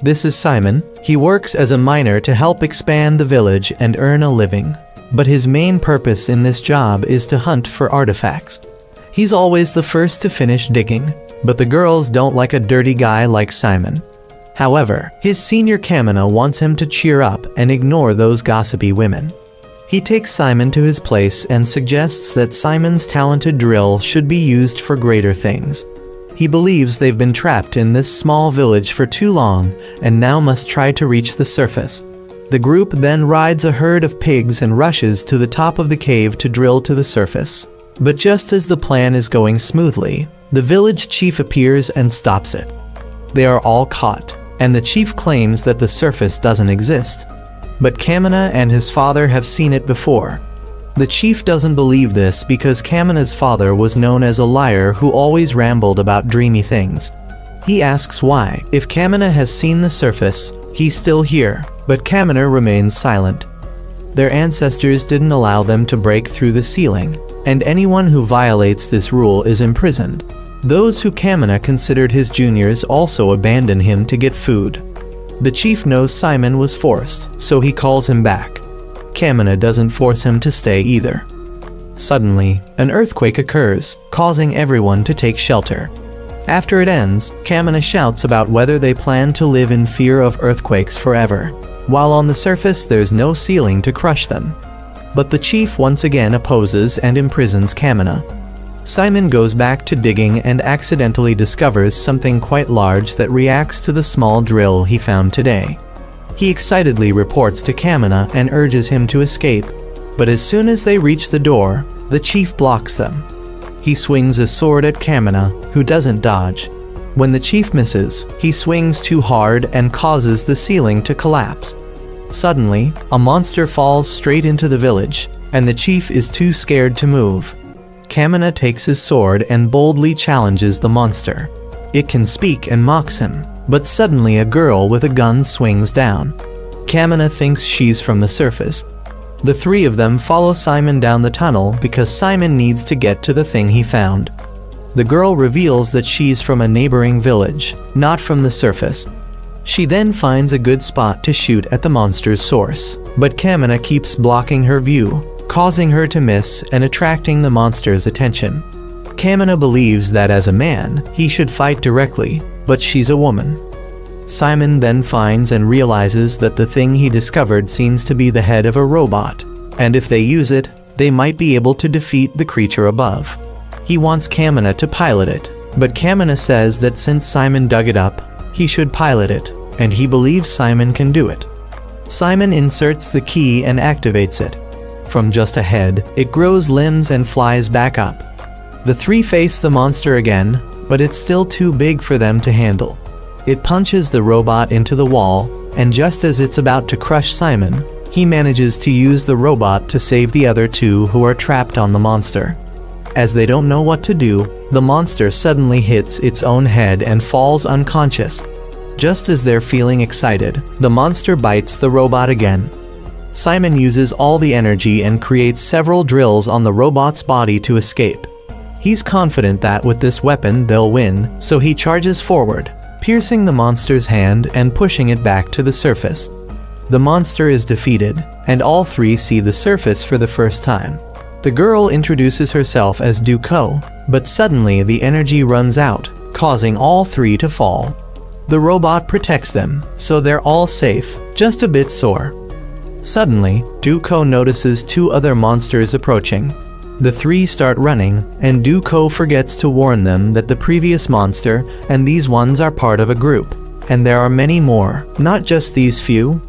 This is Simon. He works as a miner to help expand the village and earn a living. But his main purpose in this job is to hunt for artifacts. He's always the first to finish digging, but the girls don't like a dirty guy like Simon. However, his senior Kamina wants him to cheer up and ignore those gossipy women. He takes Simon to his place and suggests that Simon's talented drill should be used for greater things. He believes they've been trapped in this small village for too long and now must try to reach the surface. The group then rides a herd of pigs and rushes to the top of the cave to drill to the surface. But just as the plan is going smoothly, the village chief appears and stops it. They are all caught, and the chief claims that the surface doesn't exist. But Kamina and his father have seen it before. The chief doesn't believe this because Kamina's father was known as a liar who always rambled about dreamy things. He asks why, if Kamina has seen the surface, he's still here, but Kamina remains silent. Their ancestors didn't allow them to break through the ceiling, and anyone who violates this rule is imprisoned. Those who Kamina considered his juniors also abandon him to get food. The chief knows Simon was forced, so he calls him back. Kamina doesn't force him to stay either. Suddenly, an earthquake occurs, causing everyone to take shelter. After it ends, Kamina shouts about whether they plan to live in fear of earthquakes forever, while on the surface there's no ceiling to crush them. But the chief once again opposes and imprisons Kamina. Simon goes back to digging and accidentally discovers something quite large that reacts to the small drill he found today. He excitedly reports to Kamina and urges him to escape, but as soon as they reach the door, the chief blocks them. He swings a sword at Kamina, who doesn't dodge. When the chief misses, he swings too hard and causes the ceiling to collapse. Suddenly, a monster falls straight into the village, and the chief is too scared to move. Kamina takes his sword and boldly challenges the monster. It can speak and mocks him, but suddenly a girl with a gun swings down. Kamina thinks she's from the surface. The three of them follow Simon down the tunnel because Simon needs to get to the thing he found. The girl reveals that she's from a neighboring village, not from the surface. She then finds a good spot to shoot at the monster's source, but Kamina keeps blocking her view, causing her to miss and attracting the monster's attention. Kamina believes that as a man, he should fight directly, but she's a woman. Simon then finds and realizes that the thing he discovered seems to be the head of a robot, and if they use it, they might be able to defeat the creature above. He wants Kamina to pilot it, but Kamina says that since Simon dug it up, he should pilot it, and he believes Simon can do it. Simon inserts the key and activates it. From just ahead, it grows limbs and flies back up. The three face the monster again, but it's still too big for them to handle. It punches the robot into the wall, and just as it's about to crush Simon, he manages to use the robot to save the other two who are trapped on the monster. As they don't know what to do, the monster suddenly hits its own head and falls unconscious. Just as they're feeling excited, the monster bites the robot again. Simon uses all the energy and creates several drills on the robot's body to escape. He's confident that with this weapon they'll win, so he charges forward, piercing the monster's hand and pushing it back to the surface. The monster is defeated, and all three see the surface for the first time. The girl introduces herself as Duco, but suddenly the energy runs out, causing all three to fall. The robot protects them, so they're all safe, just a bit sore. Suddenly, Duco notices two other monsters approaching. The three start running, and Duco forgets to warn them that the previous monster and these ones are part of a group, and there are many more, not just these few.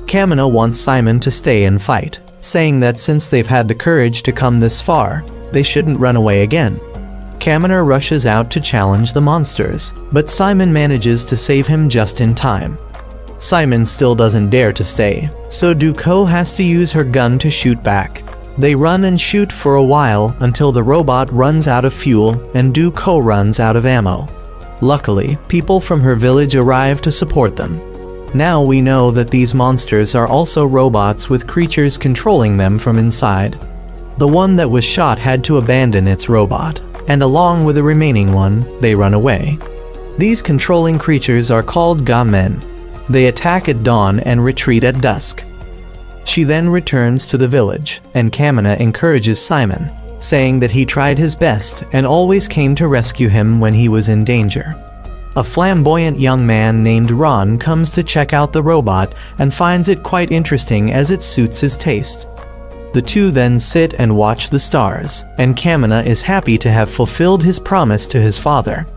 Kamina wants Simon to stay and fight, saying that since they've had the courage to come this far, they shouldn't run away again. Kamina rushes out to challenge the monsters, but Simon manages to save him just in time. Simon still doesn't dare to stay, so Duco has to use her gun to shoot back. They run and shoot for a while until the robot runs out of fuel and Duco runs out of ammo. Luckily, people from her village arrive to support them. Now we know that these monsters are also robots with creatures controlling them from inside. The one that was shot had to abandon its robot, and along with the remaining one, they run away. These controlling creatures are called Ga-men. They attack at dawn and retreat at dusk. She then returns to the village, and Kamina encourages Simon, saying that he tried his best and always came to rescue him when he was in danger. A flamboyant young man named Ron comes to check out the robot and finds it quite interesting as it suits his taste. The two then sit and watch the stars, and Kamina is happy to have fulfilled his promise to his father.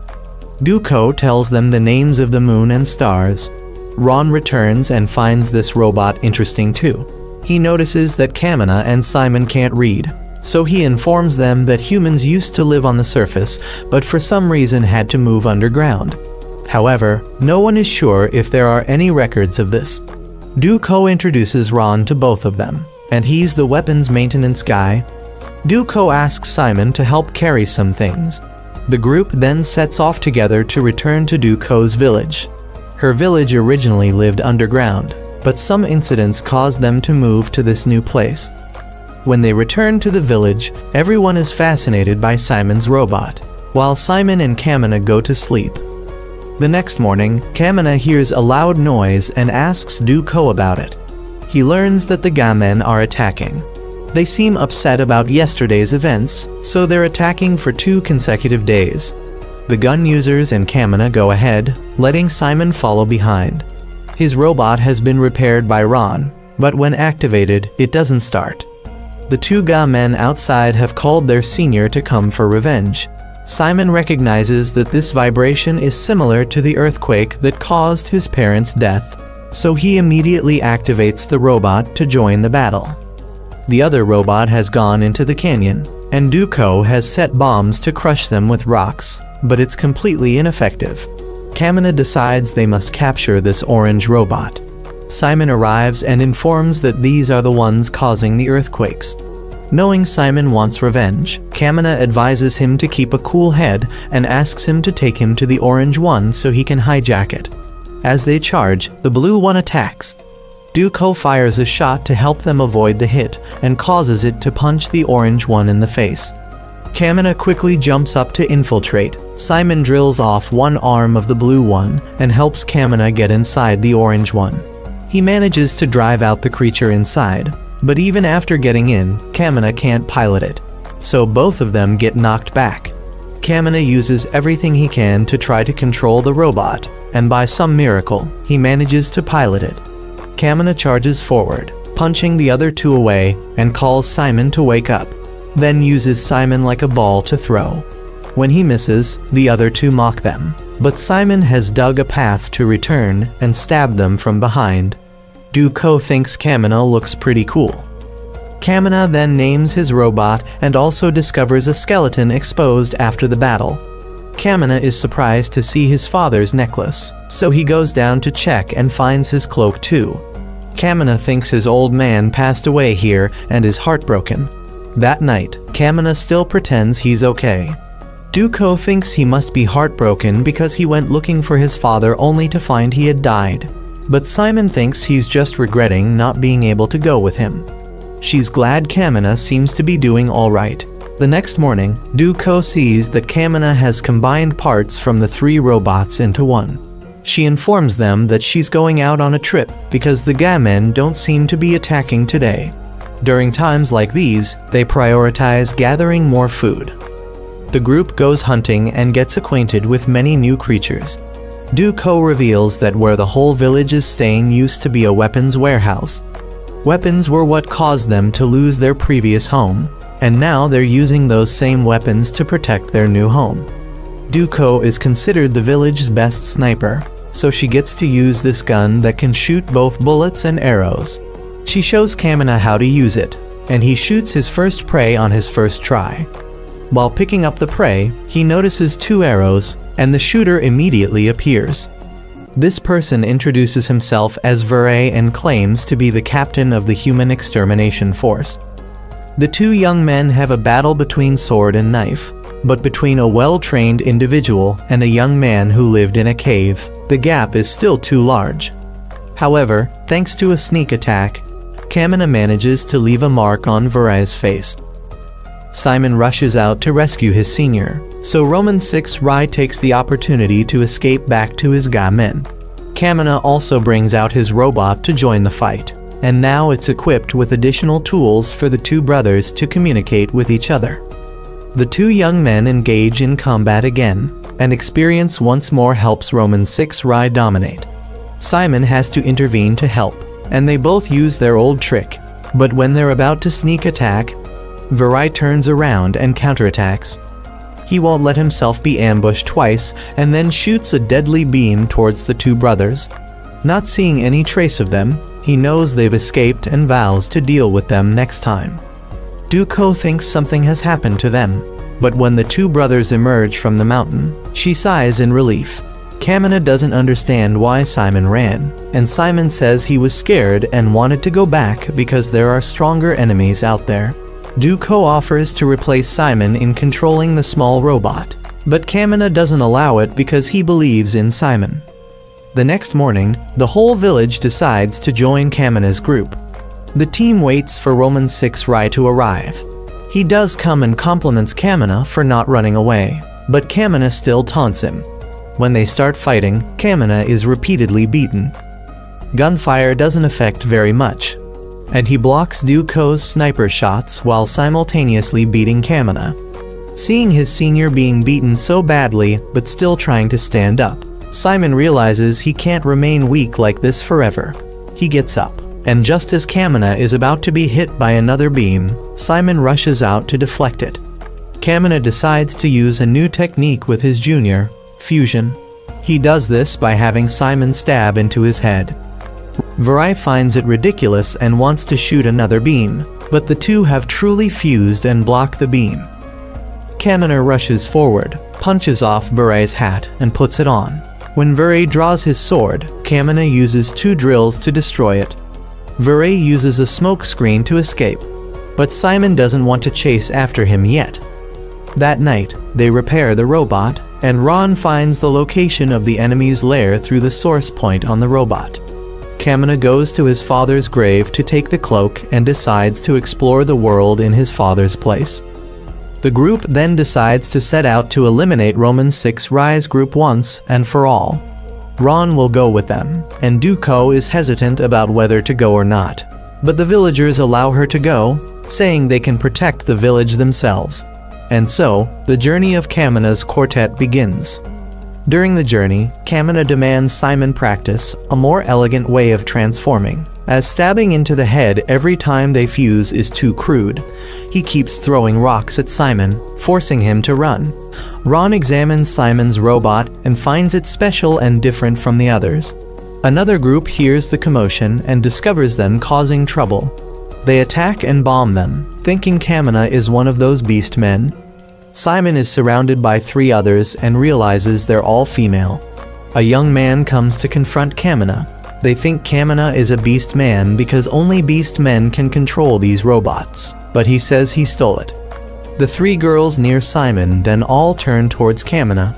Duko tells them the names of the moon and stars. Ron returns and finds this robot interesting too. He notices that Kamina and Simon can't read, so he informs them that humans used to live on the surface, but for some reason had to move underground. However, no one is sure if there are any records of this. Duko introduces Ron to both of them, and he's the weapons maintenance guy. Duko asks Simon to help carry some things. The group then sets off together to return to Duko's village. Her village originally lived underground, but some incidents caused them to move to this new place. When they return to the village, everyone is fascinated by Simon's robot, while Simon and Kamina go to sleep. The next morning, Kamina hears a loud noise and asks Duko about it. He learns that the Gamen are attacking. They seem upset about yesterday's events, so they're attacking for 2 consecutive days. The gun users and Kamina go ahead, letting Simon follow behind. His robot has been repaired by Ron, but when activated, it doesn't start. The 2 Gamen outside have called their senior to come for revenge. Simon recognizes that this vibration is similar to the earthquake that caused his parents' death, so he immediately activates the robot to join the battle. The other robot has gone into the canyon, and Duko has set bombs to crush them with rocks, but it's completely ineffective. Kamina decides they must capture this orange robot. Simon arrives and informs that these are the ones causing the earthquakes. Knowing Simon wants revenge, Kamina advises him to keep a cool head and asks him to take him to the orange one so he can hijack it. As they charge, the blue one attacks. Duko fires a shot to help them avoid the hit and causes it to punch the orange one in the face. Kamina quickly jumps up to infiltrate. Simon drills off one arm of the blue one and helps Kamina get inside the orange one. He manages to drive out the creature inside, but even after getting in, Kamina can't pilot it, so both of them get knocked back. Kamina uses everything he can to try to control the robot, and by some miracle, he manages to pilot it. Kamina charges forward, punching the other 2 away, and calls Simon to wake up, then uses Simon like a ball to throw. When he misses, the other 2 mock them, but Simon has dug a path to return and stab them from behind. Duko thinks Kamina looks pretty cool. Kamina then names his robot and also discovers a skeleton exposed after the battle. Kamina is surprised to see his father's necklace, so he goes down to check and finds his cloak too. Kamina thinks his old man passed away here and is heartbroken. That night, Kamina still pretends he's okay. Duko thinks he must be heartbroken because he went looking for his father only to find he had died. But Simon thinks he's just regretting not being able to go with him. She's glad Kamina seems to be doing all right. The next morning, Duko sees that Kamina has combined parts from the 3 robots into one. She informs them that she's going out on a trip because the Gamen don't seem to be attacking today. During times like these, they prioritize gathering more food. The group goes hunting and gets acquainted with many new creatures. Duko reveals that where the whole village is staying used to be a weapons warehouse. Weapons were what caused them to lose their previous home, and now they're using those same weapons to protect their new home. Duko is considered the village's best sniper, so she gets to use this gun that can shoot both bullets and arrows. She shows Kamina how to use it, and he shoots his first prey on his first try. While picking up the prey, he notices 2 arrows, and the shooter immediately appears. This person introduces himself as Veray and claims to be the captain of the human extermination force. The 2 young men have a battle between sword and knife, but between a well-trained individual and a young man who lived in a cave, the gap is still too large. However, thanks to a sneak attack, Kamina manages to leave a mark on Veray's face. Simon rushes out to rescue his senior, so Roman 6 Rai takes the opportunity to escape back to his Gamen. Kamina also brings out his robot to join the fight, and now it's equipped with additional tools for the two brothers to communicate with each other. The two young men engage in combat again, and experience once more helps Roman 6 Rye dominate. Simon has to intervene to help, and they both use their old trick, but when they're about to sneak attack, Varai turns around and counterattacks. He won't let himself be ambushed twice and then shoots a deadly beam towards the two brothers. Not seeing any trace of them, he knows they've escaped and vows to deal with them next time. Duko thinks something has happened to them, but when the two brothers emerge from the mountain, she sighs in relief. Kamina doesn't understand why Simon ran, and Simon says he was scared and wanted to go back because there are stronger enemies out there. Duko offers to replace Simon in controlling the small robot, but Kamina doesn't allow it because he believes in Simon. The next morning, the whole village decides to join Kamina's group. The team waits for Roman 6 Rye to arrive. He does come and compliments Kamina for not running away, but Kamina still taunts him. When they start fighting, Kamina is repeatedly beaten. Gunfire doesn't affect very much, and he blocks Duko's sniper shots while simultaneously beating Kamina. Seeing his senior being beaten so badly but still trying to stand up, Simon realizes he can't remain weak like this forever. He gets up, and just as Kamina is about to be hit by another beam, Simon rushes out to deflect it. Kamina decides to use a new technique with his junior, fusion. He does this by having Simon stab into his head. Varai finds it ridiculous and wants to shoot another beam, but the two have truly fused and block the beam. Kamina rushes forward, punches off Varai's hat, and puts it on. When Varai draws his sword, Kamina uses 2 drills to destroy it. Varai uses a smoke screen to escape, but Simon doesn't want to chase after him yet. That night, they repair the robot, and Ron finds the location of the enemy's lair through the source point on the robot. Kamina goes to his father's grave to take the cloak and decides to explore the world in his father's place. The group then decides to set out to eliminate Roman 6 Rye's group once and for all. Ron will go with them, and Duko is hesitant about whether to go or not, but the villagers allow her to go, saying they can protect the village themselves. And so, the journey of Kamina's quartet begins. During the journey, Kamina demands Simon practice a more elegant way of transforming, as stabbing into the head every time they fuse is too crude. He keeps throwing rocks at Simon, forcing him to run. Ron examines Simon's robot and finds it special and different from the others. Another group hears the commotion and discovers them causing trouble. They attack and bomb them, thinking Kamina is one of those beast men. Simon is surrounded by 3 others and realizes they're all female. A young man comes to confront Kamina. They think Kamina is a beast man because only beast men can control these robots, but he says he stole it. The 3 girls near Simon then all turn towards Kamina.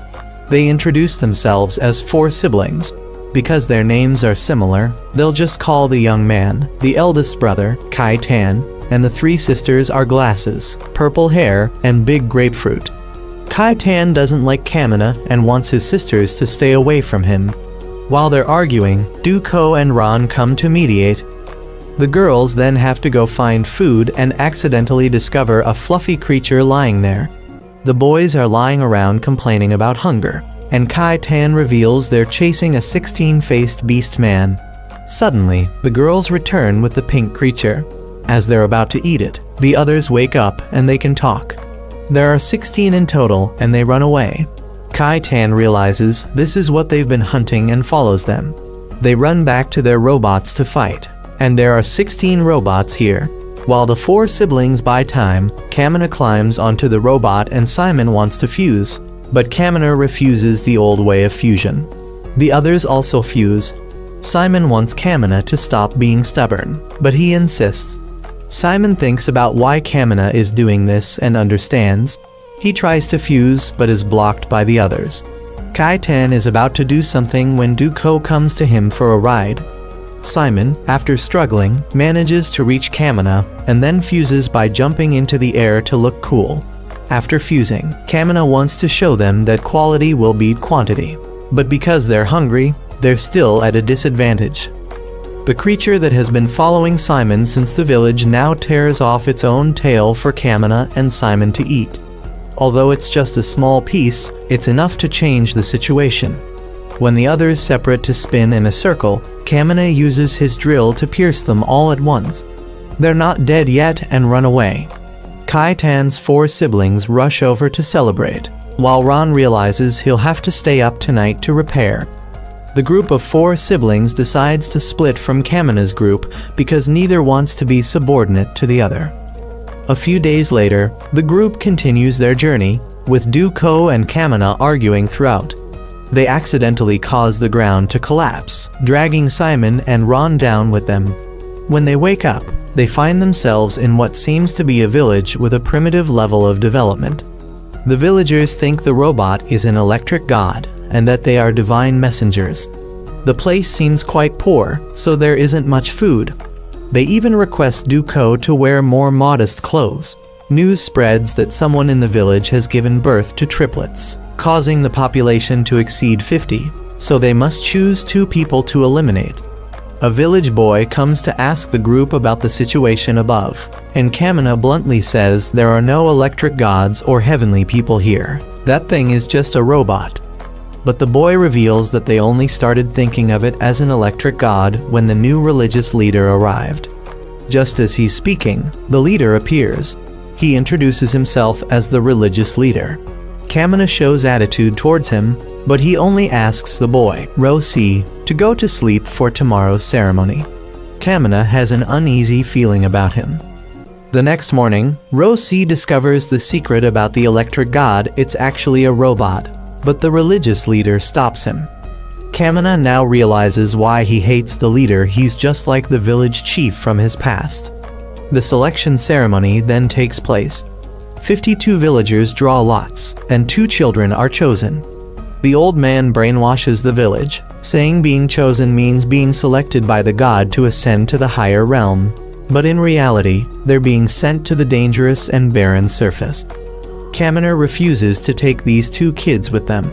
They introduce themselves as 4 siblings. Because their names are similar, they'll just call the young man the eldest brother, Kai Tan, and the 3 sisters are Glasses, Purple Hair, and Big Grapefruit. Kai Tan doesn't like Kamina and wants his sisters to stay away from him. While they're arguing, Duko and Ron come to mediate. The girls then have to go find food and accidentally discover a fluffy creature lying there. The boys are lying around complaining about hunger, and Kai Tan reveals they're chasing a 16-faced beast man. Suddenly, the girls return with the pink creature. As they're about to eat it, the others wake up and they can talk. There are 16 in total and they run away. Kai Tan realizes this is what they've been hunting and follows them. They run back to their robots to fight, and there are 16 robots here. While the 4 siblings buy time, Kamina climbs onto the robot and Simon wants to fuse, but Kamina refuses the old way of fusion. The others also fuse. Simon wants Kamina to stop being stubborn, but he insists. Simon thinks about why Kamina is doing this and understands. He tries to fuse but is blocked by the others. Kai Tan is about to do something when Duko comes to him for a ride. Simon, after struggling, manages to reach Kamina and then fuses by jumping into the air to look cool. After fusing, Kamina wants to show them that quality will beat quantity. But because they're hungry, they're still at a disadvantage. The creature that has been following Simon since the village now tears off its own tail for Kamina and Simon to eat. Although it's just a small piece, it's enough to change the situation. When the others separate to spin in a circle, Kamina uses his drill to pierce them all at once. They're not dead yet and run away. Kaitan's 4 siblings rush over to celebrate, while Ron realizes he'll have to stay up tonight to repair. The group of 4 siblings decides to split from Kamina's group because neither wants to be subordinate to the other. A few days later, the group continues their journey, with Duko and Kamina arguing throughout. They accidentally cause the ground to collapse, dragging Simon and Ron down with them. When they wake up, they find themselves in what seems to be a village with a primitive level of development. The villagers think the robot is an electric god, and that they are divine messengers. The place seems quite poor, so there isn't much food. They even request Duko to wear more modest clothes. News spreads that someone in the village has given birth to triplets, causing the population to exceed 50, so they must choose 2 people to eliminate. A village boy comes to ask the group about the situation above, and Kamina bluntly says there are no electric gods or heavenly people here. That thing is just a robot. But the boy reveals that they only started thinking of it as an electric god when the new religious leader arrived. Just as he's speaking, the leader appears. He introduces himself as the religious leader. Kamina shows attitude towards him, but he only asks the boy, Rosi, to go to sleep for tomorrow's ceremony. Kamina has an uneasy feeling about him. The next morning, Rosi discovers the secret about the electric god. It's actually a robot. But the religious leader stops him. Kamina now realizes why he hates the leader. He's just like the village chief from his past. The selection ceremony then takes place. 52 villagers draw lots, and 2 children are chosen. The old man brainwashes the village, saying being chosen means being selected by the god to ascend to the higher realm. But in reality, they're being sent to the dangerous and barren surface. Kamina refuses to take these 2 kids with them.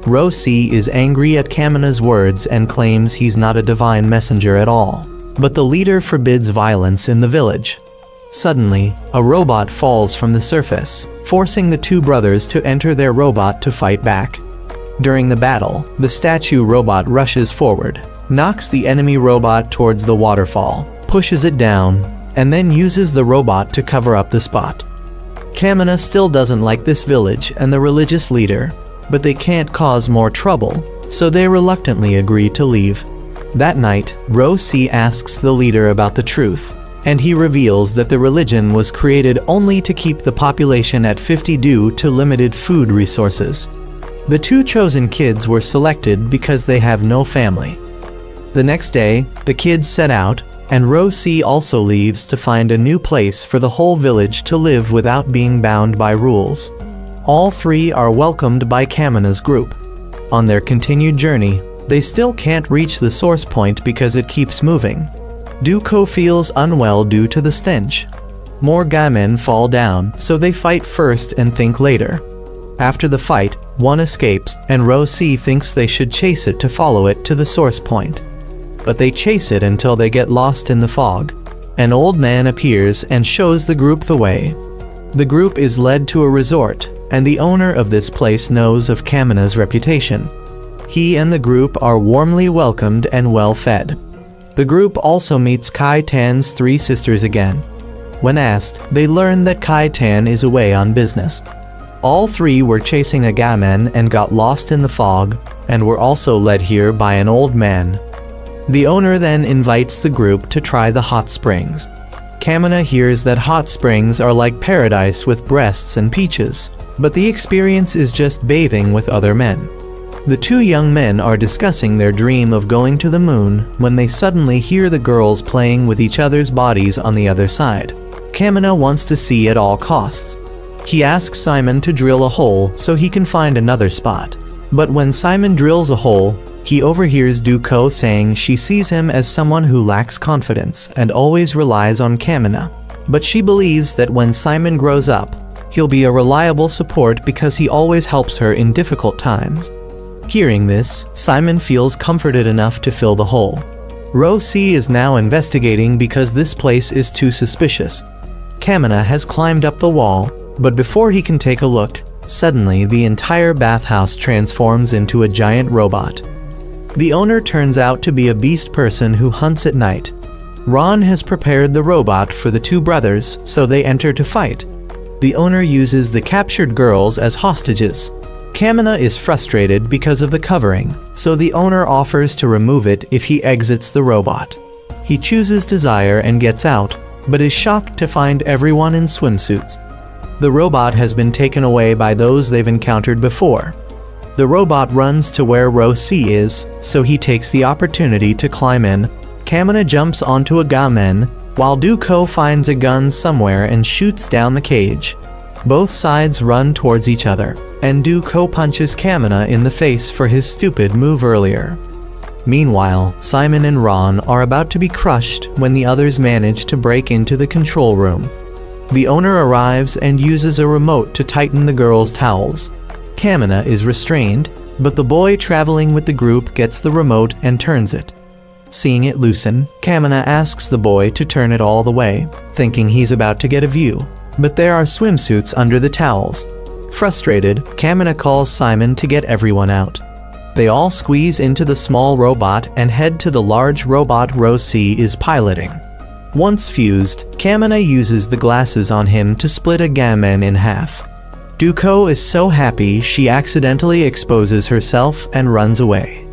Rosi is angry at Kamina's words and claims he's not a divine messenger at all. But the leader forbids violence in the village. Suddenly, a robot falls from the surface, forcing the 2 brothers to enter their robot to fight back. During the battle, the statue robot rushes forward, knocks the enemy robot towards the waterfall, pushes it down, and then uses the robot to cover up the spot. Kamina still doesn't like this village and the religious leader, but they can't cause more trouble, so they reluctantly agree to leave. That night, Rosi asks the leader about the truth, and he reveals that the religion was created only to keep the population at 50 due to limited food resources. The 2 chosen kids were selected because they have no family. The next day, the kids set out, and Rosi also leaves to find a new place for the whole village to live without being bound by rules. All 3 are welcomed by Kamina's group. On their continued journey, they still can't reach the source point because it keeps moving. Duko feels unwell due to the stench. More gaimen fall down, so they fight first and think later. After the fight, one escapes, and Rosi thinks they should chase it to follow it to the source point. But they chase it until they get lost in the fog. An old man appears and shows the group the way. The group is led to a resort, and the owner of this place knows of Kamina's reputation. He and the group are warmly welcomed and well fed. The group also meets Kai Tan's 3 sisters again. When asked, they learn that Kai Tan is away on business. All 3 were chasing a gaimen and got lost in the fog, and were also led here by an old man. The owner then invites the group to try the hot springs. Kamina hears that hot springs are like paradise with breasts and peaches, but the experience is just bathing with other men. The 2 young men are discussing their dream of going to the moon when they suddenly hear the girls playing with each other's bodies on the other side. Kamina wants to see at all costs. He asks Simon to drill a hole so he can find another spot. But when Simon drills a hole, he overhears Duko saying she sees him as someone who lacks confidence and always relies on Kamina. But she believes that when Simon grows up, he'll be a reliable support because he always helps her in difficult times. Hearing this, Simon feels comforted enough to fill the hole. Ro-C is now investigating because this place is too suspicious. Kamina has climbed up the wall, but before he can take a look, suddenly the entire bathhouse transforms into a giant robot. The owner turns out to be a beast person who hunts at night. Ron has prepared the robot for the two brothers, so they enter to fight. The owner uses the captured girls as hostages. Kamina is frustrated because of the covering, so the owner offers to remove it if he exits the robot. He chooses desire and gets out, but is shocked to find everyone in swimsuits. The robot has been taken away by those they've encountered before. The robot runs to where Ro-C is, so he takes the opportunity to climb in. Kamina jumps onto a gamen, while Duko finds a gun somewhere and shoots down the cage. Both sides run towards each other, and Duko punches Kamina in the face for his stupid move earlier. Meanwhile, Simon and Ron are about to be crushed when the others manage to break into the control room. The owner arrives and uses a remote to tighten the girls' towels. Kamina is restrained, but the boy traveling with the group gets the remote and turns it. Seeing it loosen, Kamina asks the boy to turn it all the way, thinking he's about to get a view, but there are swimsuits under the towels. Frustrated, Kamina calls Simon to get everyone out. They all squeeze into the small robot and head to the large robot Ro-C is piloting. Once fused, Kamina uses the glasses on him to split a gamen in half. Duko is so happy she accidentally exposes herself and runs away.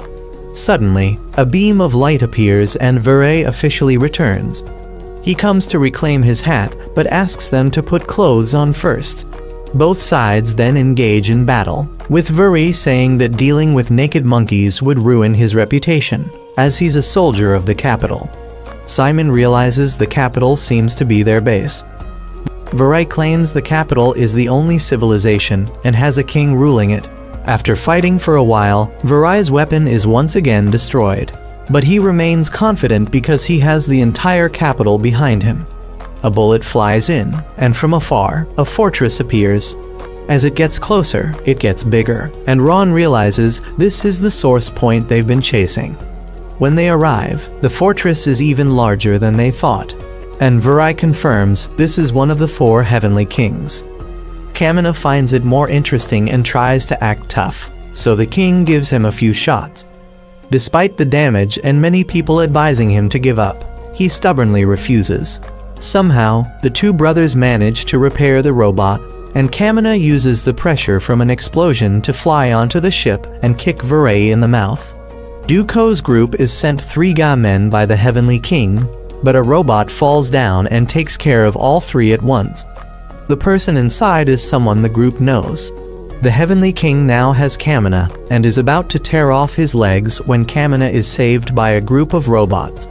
Suddenly, a beam of light appears and Vere officially returns. He comes to reclaim his hat, but asks them to put clothes on first. Both sides then engage in battle, with Vere saying that dealing with naked monkeys would ruin his reputation, as he's a soldier of the capital. Simon realizes the capital seems to be their base. Vere claims the capital is the only civilization and has a king ruling it. After fighting for a while, Vere's weapon is once again destroyed, but he remains confident because he has the entire capital behind him. A bullet flies in, and from afar, a fortress appears. As it gets closer, it gets bigger, and Ron realizes this is the source point they've been chasing. When they arrive, the fortress is even larger than they thought, and Vere confirms this is one of the 4 heavenly kings. Kamina finds it more interesting and tries to act tough, so the king gives him a few shots. Despite the damage and many people advising him to give up, he stubbornly refuses. Somehow, the 2 brothers manage to repair the robot, and Kamina uses the pressure from an explosion to fly onto the ship and kick Vere in the mouth. Duko's group is sent 3 gamen by the heavenly king, but a robot falls down and takes care of all 3 at once. The person inside is someone the group knows. The heavenly king now has Kamina and is about to tear off his legs when Kamina is saved by a group of robots.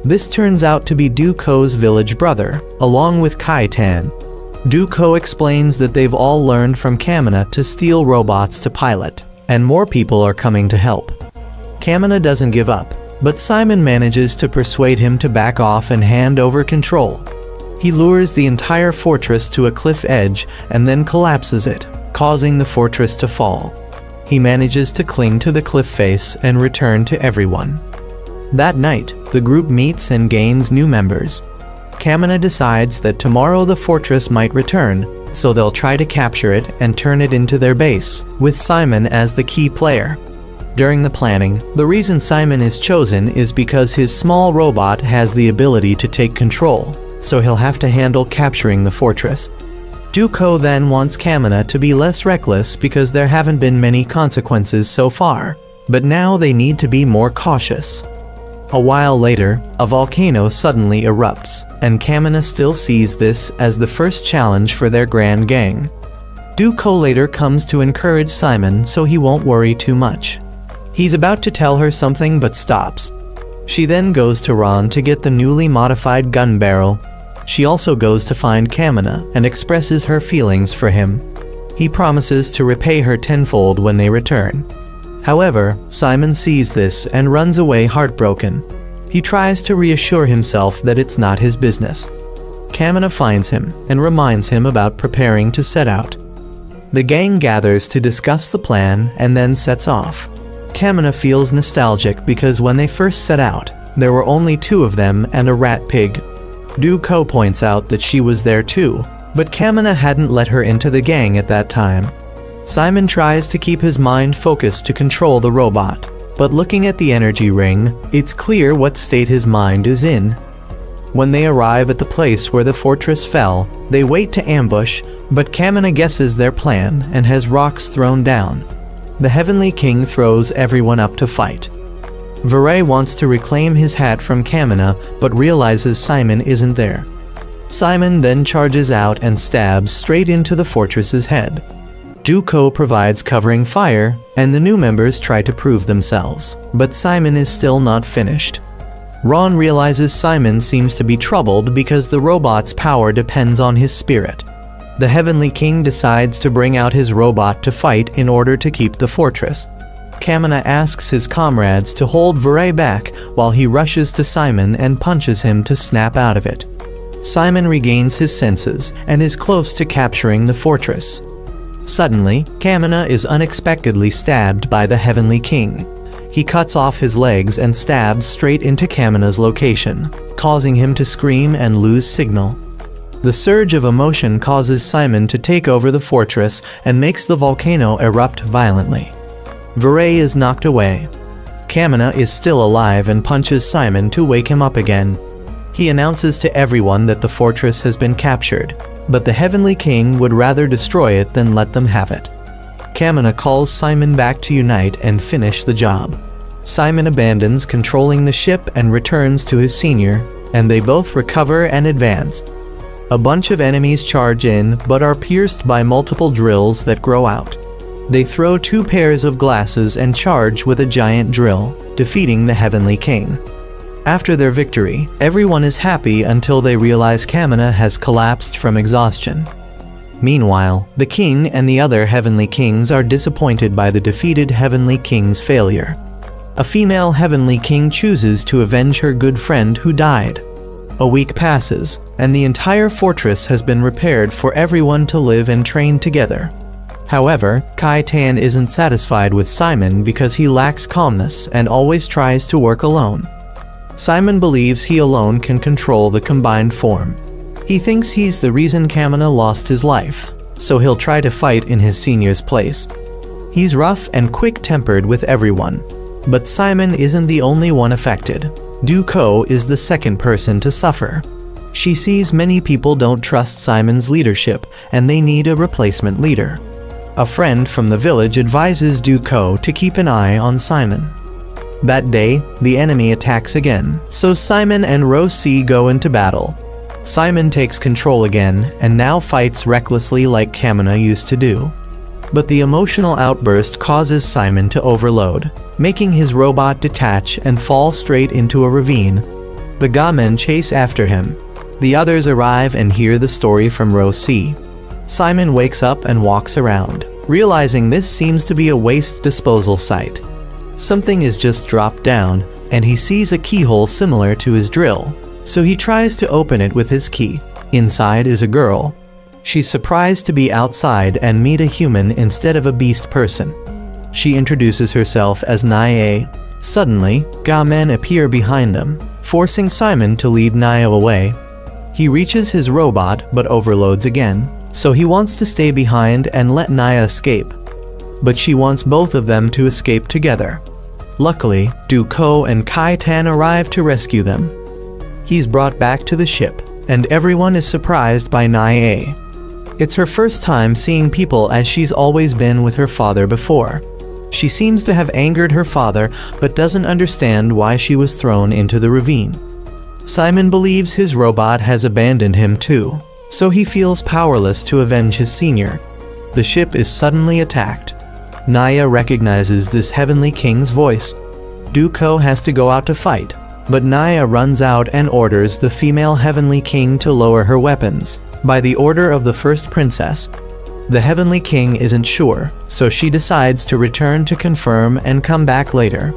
This turns out to be Duko's village brother, along with Kaitan. Duko explains that they've all learned from Kamina to steal robots to pilot, and more people are coming to help. Kamina doesn't give up, but Simon manages to persuade him to back off and hand over control. He lures the entire fortress to a cliff edge and then collapses it, causing the fortress to fall. He manages to cling to the cliff face and return to everyone. That night, the group meets and gains new members. Kamina decides that tomorrow the fortress might return, so they'll try to capture it and turn it into their base, with Simon as the key player. During the planning, the reason Simon is chosen is because his small robot has the ability to take control, so he'll have to handle capturing the fortress. Duko then wants Kamina to be less reckless because there haven't been many consequences so far, but now they need to be more cautious. A while later, a volcano suddenly erupts, and Kamina still sees this as the first challenge for their grand gang. Duko later comes to encourage Simon so he won't worry too much. He's about to tell her something but stops. She then goes to Ron to get the newly modified gun barrel. She also goes to find Kamina and expresses her feelings for him. He promises to repay her tenfold when they return. However, Simon sees this and runs away heartbroken. He tries to reassure himself that it's not his business. Kamina finds him and reminds him about preparing to set out. The gang gathers to discuss the plan and then sets off. Kamina feels nostalgic because when they first set out, there were only 2 of them and a rat pig. Duko points out that she was there too, but Kamina hadn't let her into the gang at that time. Simon tries to keep his mind focused to control the robot, but looking at the energy ring, it's clear what state his mind is in. When they arrive at the place where the fortress fell, they wait to ambush, but Kamina guesses their plan and has rocks thrown down. The Heavenly King throws everyone up to fight. Veray wants to reclaim his hat from Kamina, but realizes Simon isn't there. Simon then charges out and stabs straight into the fortress's head. Duko provides covering fire, and the new members try to prove themselves, but Simon is still not finished. Ron realizes Simon seems to be troubled because the robot's power depends on his spirit. The Heavenly King decides to bring out his robot to fight in order to keep the fortress. Kamina asks his comrades to hold Veray back while he rushes to Simon and punches him to snap out of it. Simon regains his senses and is close to capturing the fortress. Suddenly, Kamina is unexpectedly stabbed by the Heavenly King. He cuts off his legs and stabs straight into Kamina's location, causing him to scream and lose signal. The surge of emotion causes Simon to take over the fortress and makes the volcano erupt violently. Veray is knocked away. Kamina is still alive and punches Simon to wake him up again. He announces to everyone that the fortress has been captured, but the Heavenly King would rather destroy it than let them have it. Kamina calls Simon back to unite and finish the job. Simon abandons controlling the ship and returns to his senior, and they both recover and advance. A bunch of enemies charge in but are pierced by multiple drills that grow out. They throw 2 pairs of glasses and charge with a giant drill, defeating the Heavenly King. After their victory, everyone is happy until they realize Kamina has collapsed from exhaustion. Meanwhile, the king and the other Heavenly Kings are disappointed by the defeated Heavenly King's failure. A female Heavenly King chooses to avenge her good friend who died. A week passes, and the entire fortress has been repaired for everyone to live and train together. However, Kai-Tan isn't satisfied with Simon because he lacks calmness and always tries to work alone. Simon believes he alone can control the combined form. He thinks he's the reason Kamina lost his life, so he'll try to fight in his senior's place. He's rough and quick-tempered with everyone, but Simon isn't the only one affected. Duko is the second person to suffer. She sees many people don't trust Simon's leadership and they need a replacement leader. A friend from the village advises Duko to keep an eye on Simon. That day, the enemy attacks again, so Simon and Rosi go into battle. Simon takes control again and now fights recklessly like Kamina used to do. But the emotional outburst causes Simon to overload, making his robot detach and fall straight into a ravine. The Ga-men chase after him. The others arrive and hear the story from Rosi. Simon wakes up and walks around, realizing this seems to be a waste disposal site. Something is just dropped down, and he sees a keyhole similar to his drill, so he tries to open it with his key. Inside is a girl. She's surprised to be outside and meet a human instead of a beast person. She introduces herself as Naya. Suddenly, Ga-men appear behind them, forcing Simon to lead Naya away. He reaches his robot but overloads again, so he wants to stay behind and let Naya escape. But she wants both of them to escape together. Luckily, Duko and Kai-Tan arrive to rescue them. He's brought back to the ship, and everyone is surprised by Naya. It's her first time seeing people as she's always been with her father before. She seems to have angered her father, but doesn't understand why she was thrown into the ravine. Simon believes his robot has abandoned him too, so he feels powerless to avenge his senior. The ship is suddenly attacked. Naya recognizes this Heavenly King's voice. Duko has to go out to fight, but Naya runs out and orders the female Heavenly King to lower her weapons, by the order of the first princess. The Heavenly King isn't sure, so she decides to return to confirm and come back later.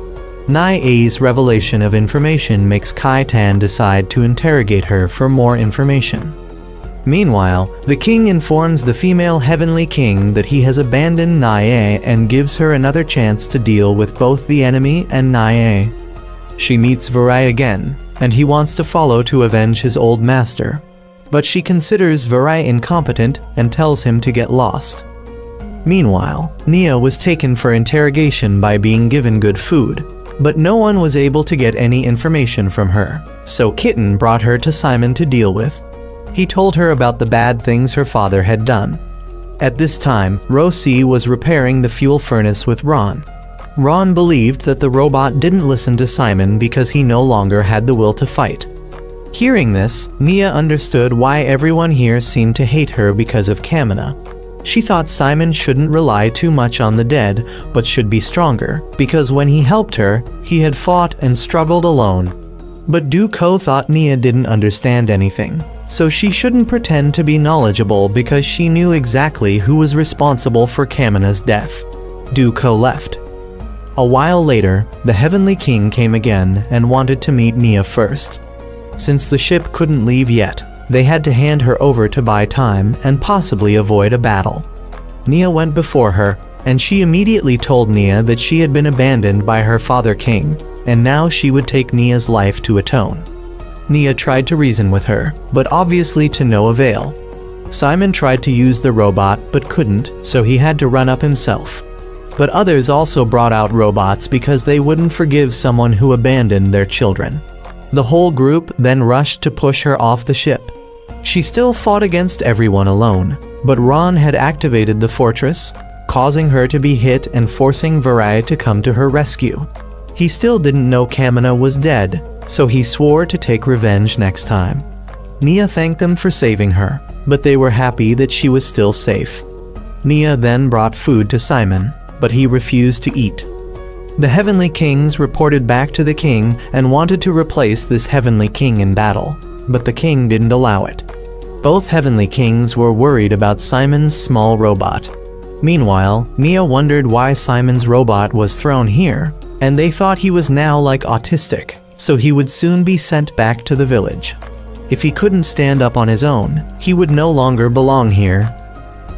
Naya's revelation of information makes Kai-Tan decide to interrogate her for more information. Meanwhile, the king informs the female heavenly king that he has abandoned Nia and gives her another chance to deal with both the enemy and Nia. She meets Varai again, and he wants to follow to avenge his old master. But she considers Varai incompetent and tells him to get lost. Meanwhile, Nia was taken for interrogation by being given good food, but no one was able to get any information from her, so Kitten brought her to Simon to deal with. He told her about the bad things her father had done. At this time, Rosie was repairing the fuel furnace with Ron. Ron believed that the robot didn't listen to Simon because he no longer had the will to fight. Hearing this, Nia understood why everyone here seemed to hate her because of Kamina. She thought Simon shouldn't rely too much on the dead, but should be stronger, because when he helped her, he had fought and struggled alone. But Duco thought Nia didn't understand anything, so she shouldn't pretend to be knowledgeable because she knew exactly who was responsible for Kamina's death. Duco left. A while later, the Heavenly King came again and wanted to meet Nia first. Since the ship couldn't leave yet, they had to hand her over to buy time and possibly avoid a battle. Nia went before her, and she immediately told Nia that she had been abandoned by her father king, and now she would take Nia's life to atone. Nia tried to reason with her, but obviously to no avail. Simon tried to use the robot but couldn't, so he had to run up himself. But others also brought out robots because they wouldn't forgive someone who abandoned their children. The whole group then rushed to push her off the ship. She still fought against everyone alone, but Ron had activated the fortress, causing her to be hit and forcing Varai to come to her rescue. He still didn't know Kamina was dead, so he swore to take revenge next time. Nia thanked them for saving her, but they were happy that she was still safe. Nia then brought food to Simon, but he refused to eat. The Heavenly Kings reported back to the king and wanted to replace this Heavenly King in battle, but the king didn't allow it. Both Heavenly Kings were worried about Simon's small robot. Meanwhile, Nia wondered why Simon's robot was thrown here, and they thought he was now like autistic, so he would soon be sent back to the village. If he couldn't stand up on his own, he would no longer belong here.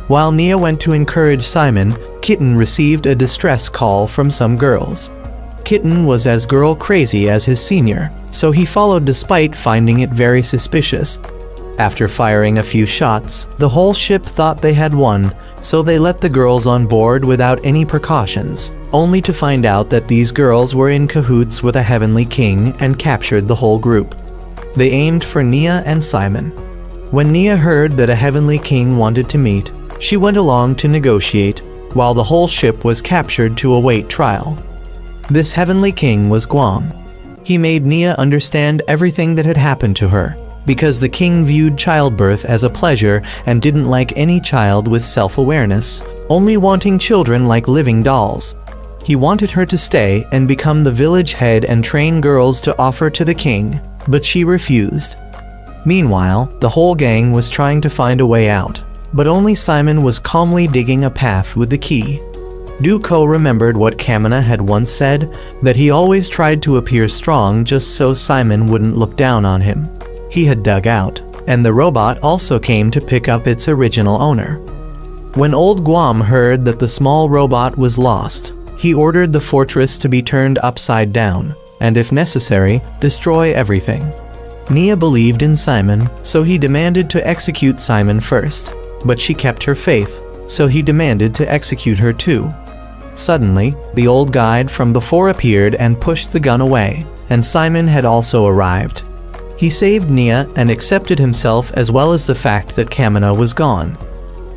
While Nia went to encourage Simon, Kitten received a distress call from some girls. Kitten was as girl crazy as his senior, so he followed despite finding it very suspicious. After firing a few shots, the whole ship thought they had won, so they let the girls on board without any precautions, only to find out that these girls were in cahoots with a Heavenly King and captured the whole group. They aimed for Nia and Simon. When Nia heard that a Heavenly King wanted to meet, she went along to negotiate, while the whole ship was captured to await trial. This Heavenly King was Guam. He made Nia understand everything that had happened to her, because the king viewed childbirth as a pleasure and didn't like any child with self-awareness, only wanting children like living dolls. He wanted her to stay and become the village head and train girls to offer to the king, but she refused. Meanwhile, the whole gang was trying to find a way out, but only Simon was calmly digging a path with the key. Duco remembered what Kamina had once said, that he always tried to appear strong just so Simon wouldn't look down on him. He had dug out, and the robot also came to pick up its original owner. When old Guam heard that the small robot was lost, he ordered the fortress to be turned upside down, and if necessary, destroy everything. Nia believed in Simon, so he demanded to execute Simon first, but she kept her faith, so he demanded to execute her too. Suddenly, the old guide from before appeared and pushed the gun away, and Simon had also arrived. He saved Nia and accepted himself as well as the fact that Kamina was gone.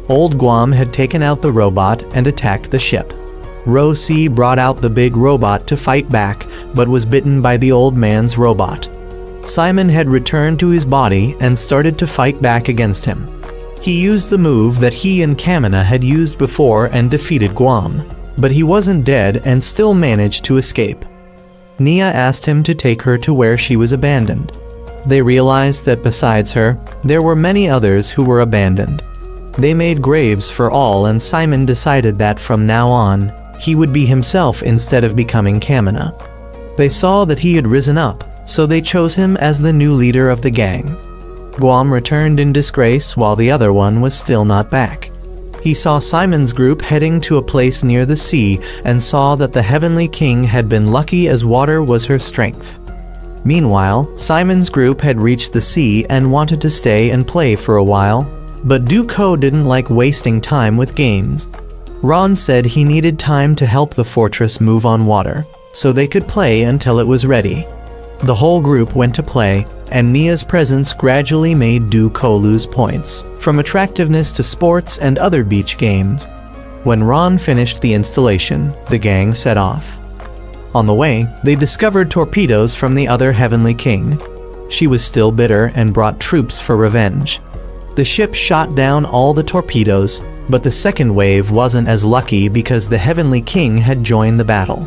Old Guam had taken out the robot and attacked the ship. Rosie brought out the big robot to fight back, but was bitten by the old man's robot. Simon had returned to his body and started to fight back against him. He used the move that he and Kamina had used before and defeated Guam, but he wasn't dead and still managed to escape. Nia asked him to take her to where she was abandoned. They realized that besides her, there were many others who were abandoned. They made graves for all, and Simon decided that from now on, he would be himself instead of becoming Kamina. They saw that he had risen up, so they chose him as the new leader of the gang. Guam returned in disgrace while the other one was still not back. He saw Simon's group heading to a place near the sea and saw that the Heavenly King had been lucky as water was her strength. Meanwhile, Simon's group had reached the sea and wanted to stay and play for a while, but Duco didn't like wasting time with games. Ron said he needed time to help the fortress move on water, so they could play until it was ready. The whole group went to play, and Nia's presence gradually made Duco lose points, from attractiveness to sports and other beach games. When Ron finished the installation, the gang set off. On the way, they discovered torpedoes from the other Heavenly King. She was still bitter and brought troops for revenge. The ship shot down all the torpedoes, but the second wave wasn't as lucky because the Heavenly King had joined the battle.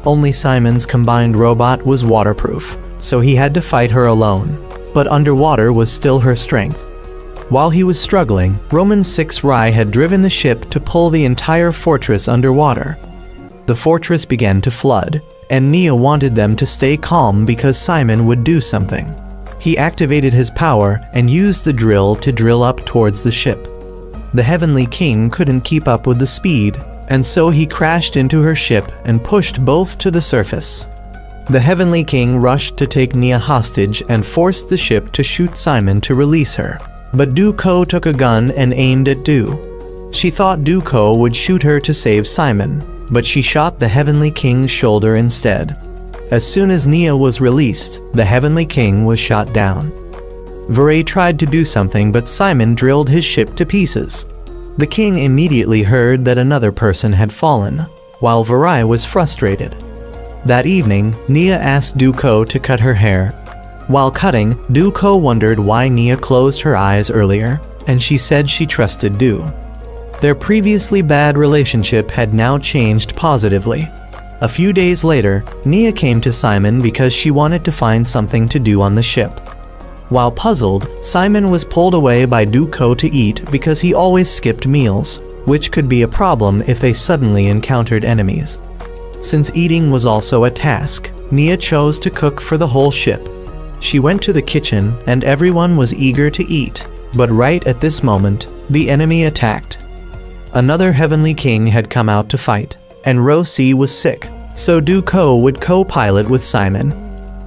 Only Simon's combined robot was waterproof, so he had to fight her alone, but underwater was still her strength. While he was struggling, Roman 6 Rye had driven the ship to pull the entire fortress underwater. The fortress began to flood, and Nia wanted them to stay calm because Simon would do something. He activated his power and used the drill to drill up towards the ship. The Heavenly King couldn't keep up with the speed, and so he crashed into her ship and pushed both to the surface. The Heavenly King rushed to take Nia hostage and forced the ship to shoot Simon to release her. But Duco took a gun and aimed at Du. She thought Duco would shoot her to save Simon, but she shot the Heavenly King's shoulder instead. As soon as Nia was released, the Heavenly King was shot down. Varay tried to do something, but Simon drilled his ship to pieces. The king immediately heard that another person had fallen, while Varay was frustrated. That evening, Nia asked Duco to cut her hair. While cutting, Duco wondered why Nia closed her eyes earlier, and she said she trusted Du. Their previously bad relationship had now changed positively. A few days later, Nia came to Simon because she wanted to find something to do on the ship. While puzzled, Simon was pulled away by Duco to eat because he always skipped meals, which could be a problem if they suddenly encountered enemies. Since eating was also a task, Nia chose to cook for the whole ship. She went to the kitchen and everyone was eager to eat, but right at this moment, the enemy attacked. Another Heavenly King had come out to fight, and Rosie was sick, so Duco would co-pilot with Simon.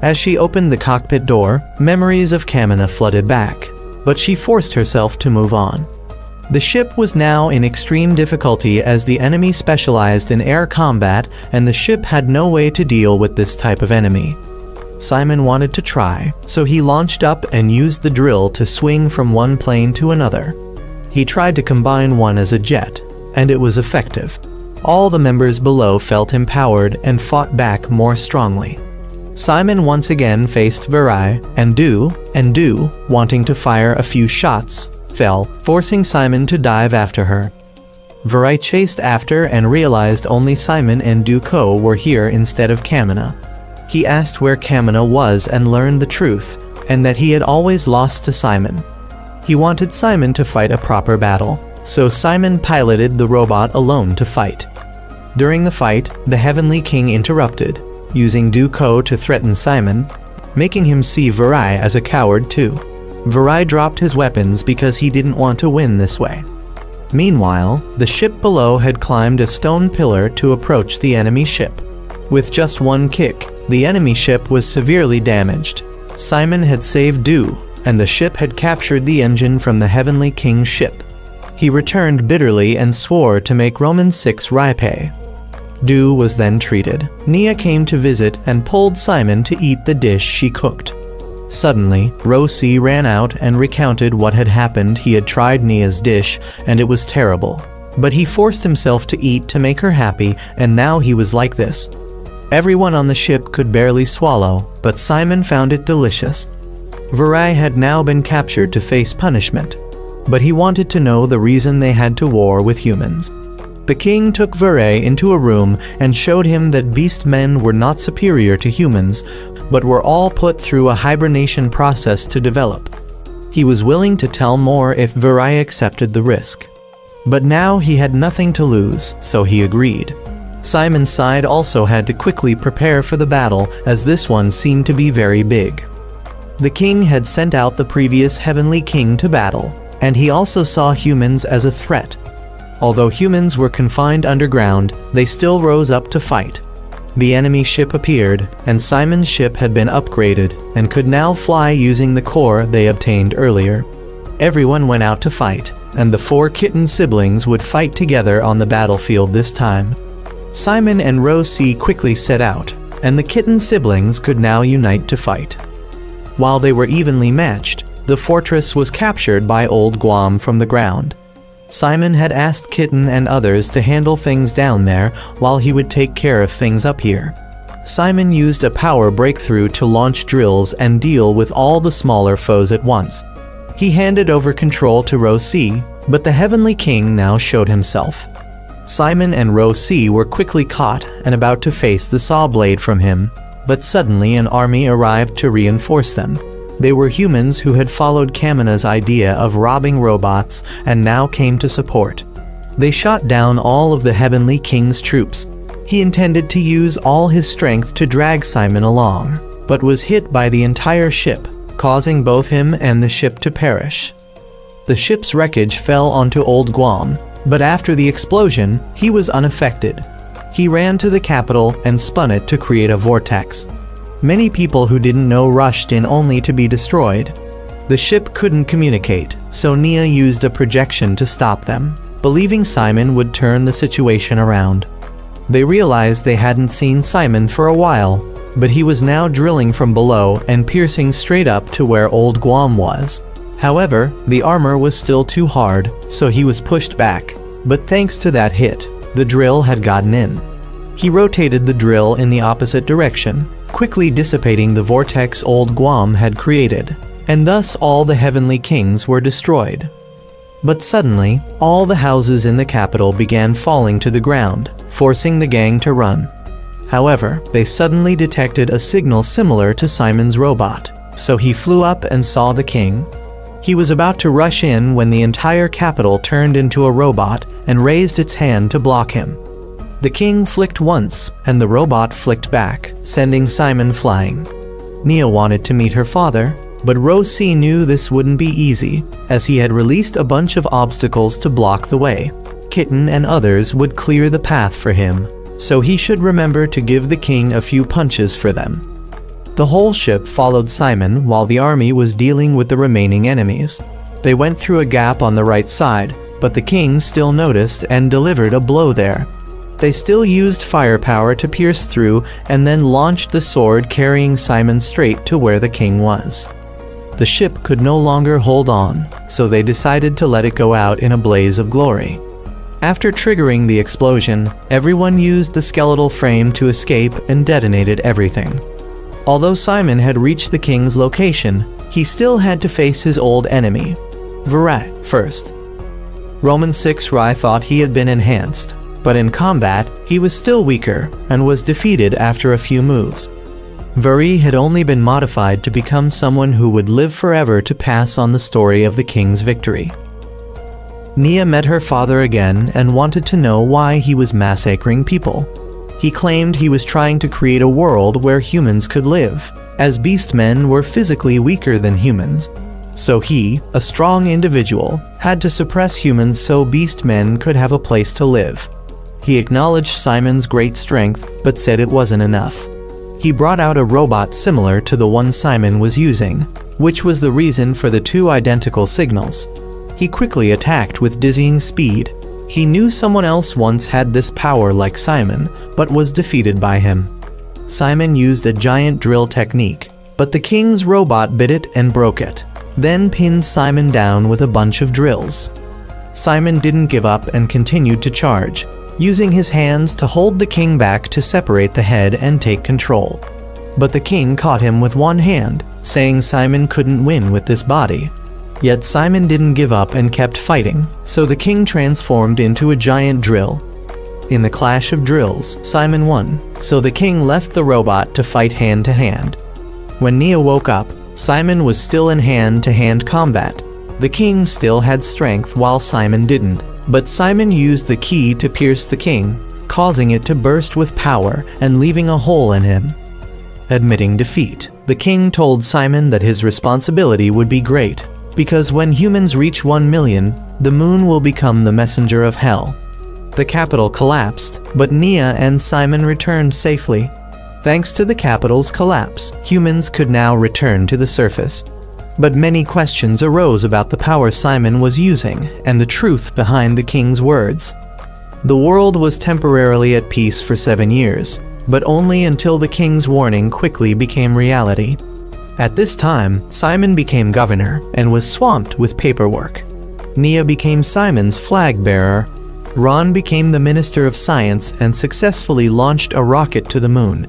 As she opened the cockpit door, memories of Kamina flooded back, but she forced herself to move on. The ship was now in extreme difficulty as the enemy specialized in air combat and the ship had no way to deal with this type of enemy. Simon wanted to try, so he launched up and used the drill to swing from one plane to another. He tried to combine one as a jet, and it was effective. All the members below felt empowered and fought back more strongly. Simon once again faced Varay, and Du, wanting to fire a few shots, fell, forcing Simon to dive after her. Varay chased after and realized only Simon and Duco were here instead of Kamina. He asked where Kamina was and learned the truth, and that he had always lost to Simon. He wanted Simon to fight a proper battle, so Simon piloted the robot alone to fight. During the fight, the Heavenly King interrupted, using Duco to threaten Simon, making him see Varay as a coward too. Varay dropped his weapons because he didn't want to win this way. Meanwhile, the ship below had climbed a stone pillar to approach the enemy ship. With just one kick, the enemy ship was severely damaged. Simon had saved Du, and the ship had captured the engine from the Heavenly King's ship. He returned bitterly and swore to make Roman 6 Rye pay. Du was then treated. Nia came to visit and pulled Simon to eat the dish she cooked. Suddenly, Rosie ran out and recounted what had happened. He had tried Nia's dish, and it was terrible. But he forced himself to eat to make her happy, and now he was like this. Everyone on the ship could barely swallow, but Simon found it delicious. Varay had now been captured to face punishment, but he wanted to know the reason they had to war with humans. The king took Varay into a room and showed him that beast men were not superior to humans, but were all put through a hibernation process to develop. He was willing to tell more if Varay accepted the risk. But now he had nothing to lose, so he agreed. Simon's side also had to quickly prepare for the battle, as this one seemed to be very big. The king had sent out the previous heavenly king to battle, and he also saw humans as a threat. Although humans were confined underground, they still rose up to fight. The enemy ship appeared, and Simon's ship had been upgraded and could now fly using the core they obtained earlier. Everyone went out to fight, and the 4 kitten siblings would fight together on the battlefield this time. Simon and Rose C quickly set out, and the kitten siblings could now unite to fight. While they were evenly matched, the fortress was captured by Old Guam from the ground. Simon had asked Kitten and others to handle things down there while he would take care of things up here. Simon used a power breakthrough to launch drills and deal with all the smaller foes at once. He handed over control to Rose C, but the Heavenly King now showed himself. Simon and Rose C were quickly caught and about to face the saw blade from him, but suddenly an army arrived to reinforce them. They were humans who had followed Kamina's idea of robbing robots and now came to support. They shot down all of the Heavenly King's troops. He intended to use all his strength to drag Simon along, but was hit by the entire ship, causing both him and the ship to perish. The ship's wreckage fell onto Old Guam, but after the explosion, he was unaffected. He ran to the capital and spun it to create a vortex. Many people who didn't know rushed in only to be destroyed. The ship couldn't communicate, so Nia used a projection to stop them, believing Simon would turn the situation around. They realized they hadn't seen Simon for a while, but he was now drilling from below and piercing straight up to where Old Guam was. However, the armor was still too hard, so he was pushed back, but thanks to that hit, the drill had gotten in. He rotated the drill in the opposite direction, quickly dissipating the vortex Old Guam had created, and thus all the Heavenly Kings were destroyed. But suddenly, all the houses in the capital began falling to the ground, forcing the gang to run. However, they suddenly detected a signal similar to Simon's robot, so he flew up and saw the king. He was about to rush in when the entire capital turned into a robot and raised its hand to block him. The king flicked once, and the robot flicked back, sending Simon flying. Nia wanted to meet her father, but Rose C knew this wouldn't be easy, as he had released a bunch of obstacles to block the way. Kitten and others would clear the path for him, so he should remember to give the king a few punches for them. The whole ship followed Simon while the army was dealing with the remaining enemies. They went through a gap on the right side, but the king still noticed and delivered a blow there. They still used firepower to pierce through and then launched the sword carrying Simon straight to where the king was. The ship could no longer hold on, so they decided to let it go out in a blaze of glory. After triggering the explosion, everyone used the skeletal frame to escape and detonated everything. Although Simon had reached the king's location, he still had to face his old enemy, Varai, first. Roman 6 Rai thought he had been enhanced, but in combat, he was still weaker and was defeated after a few moves. Vari had only been modified to become someone who would live forever to pass on the story of the king's victory. Nia met her father again and wanted to know why he was massacring people. He claimed he was trying to create a world where humans could live, as beastmen were physically weaker than humans. So he, a strong individual, had to suppress humans so beastmen could have a place to live. He acknowledged Simon's great strength, but said it wasn't enough. He brought out a robot similar to the one Simon was using, which was the reason for the 2 identical signals. He quickly attacked with dizzying speed. He knew someone else once had this power like Simon, but was defeated by him. Simon used a giant drill technique, but the king's robot bit it and broke it, then pinned Simon down with a bunch of drills. Simon didn't give up and continued to charge, using his hands to hold the king back to separate the head and take control. But the king caught him with one hand, saying Simon couldn't win with this body. Yet Simon didn't give up and kept fighting, so the king transformed into a giant drill. In the clash of drills, Simon won, so the king left the robot to fight hand to hand. When Nia woke up, Simon was still in hand-to-hand combat. The king still had strength while Simon didn't, but Simon used the key to pierce the king, causing it to burst with power and leaving a hole in him. Admitting defeat, The king told Simon that his responsibility would be great, because when humans reach 1 million, the moon will become the messenger of hell. The capital collapsed, but Nia and Simon returned safely. Thanks to the capital's collapse, humans could now return to the surface. But many questions arose about the power Simon was using and the truth behind the king's words. The world was temporarily at peace for 7 years, but only until the king's warning quickly became reality. At this time, Simon became governor and was swamped with paperwork. Nia became Simon's flag bearer. Ron became the Minister of Science and successfully launched a rocket to the moon.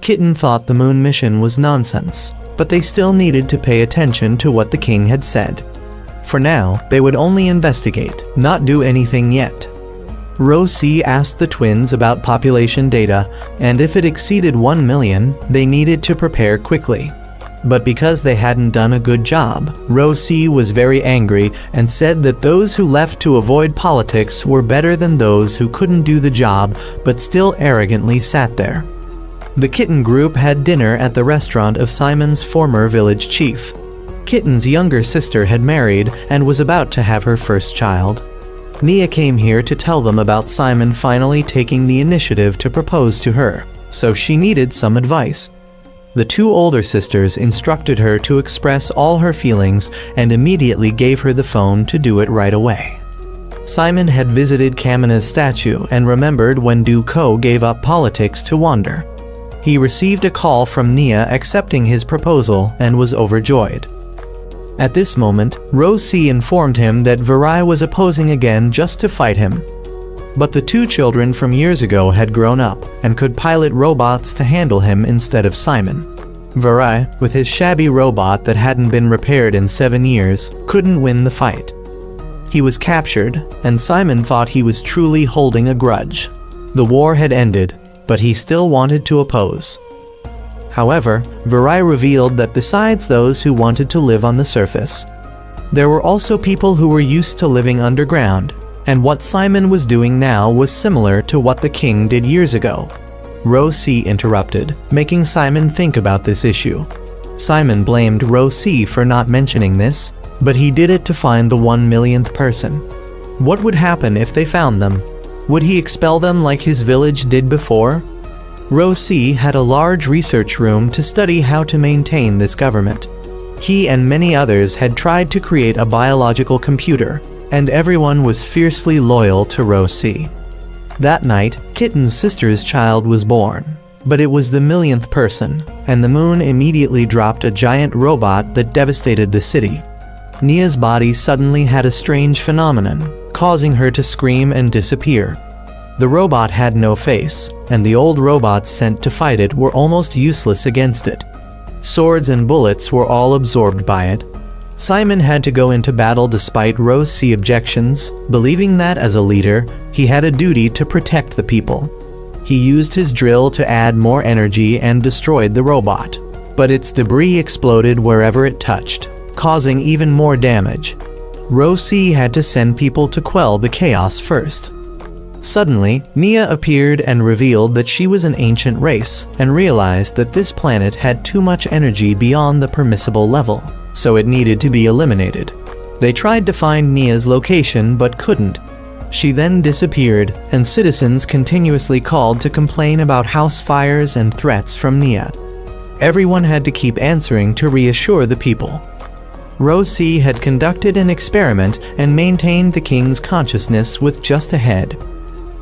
Kitten thought the moon mission was nonsense, but they still needed to pay attention to what the king had said. For now, they would only investigate, not do anything yet. Rosie asked the twins about population data, and if it exceeded 1 million, they needed to prepare quickly. But because they hadn't done a good job, Rosie was very angry and said that those who left to avoid politics were better than those who couldn't do the job but still arrogantly sat there. The Kitten group had dinner at the restaurant of Simon's former village chief. Kitten's younger sister had married and was about to have her first child. Nia came here to tell them about Simon finally taking the initiative to propose to her, so she needed some advice. The 2 older sisters instructed her to express all her feelings and immediately gave her the phone to do it right away. Simon had visited Kamina's statue and remembered when Duco gave up politics to wander. He received a call from Nia accepting his proposal and was overjoyed. At this moment, Rosie informed him that Virai was opposing again just to fight him. But the 2 children from years ago had grown up and could pilot robots to handle him instead of Simon. Virai, with his shabby robot that hadn't been repaired in 7 years, couldn't win the fight. He was captured, and Simon thought he was truly holding a grudge. The war had ended, but he still wanted to oppose. However, Virai revealed that besides those who wanted to live on the surface, there were also people who were used to living underground, and what Simon was doing now was similar to what the king did years ago. Rosie interrupted, making Simon think about this issue. Simon blamed Rosie for not mentioning this, but he did it to find the 1 millionth person. What would happen if they found them? Would he expel them like his village did before? Rosie had a large research room to study how to maintain this government. He and many others had tried to create a biological computer, and everyone was fiercely loyal to Rosie. That night, Kitten's sister's child was born, but it was the 1,000,000th person, and the moon immediately dropped a giant robot that devastated the city. Nia's body suddenly had a strange phenomenon, causing her to scream and disappear. The robot had no face, and the old robots sent to fight it were almost useless against it. Swords and bullets were all absorbed by it. Simon had to go into battle despite Rosie's objections, believing that as a leader, he had a duty to protect the people. He used his drill to add more energy and destroyed the robot, but its debris exploded wherever it touched, causing even more damage. Rosie had to send people to quell the chaos first. Suddenly, Nia appeared and revealed that she was an ancient race and realized that this planet had too much energy beyond the permissible level, so it needed to be eliminated. They tried to find Nia's location but couldn't. She then disappeared, and citizens continuously called to complain about house fires and threats from Nia. Everyone had to keep answering to reassure the people. Rosie had conducted an experiment and maintained the king's consciousness with just a head.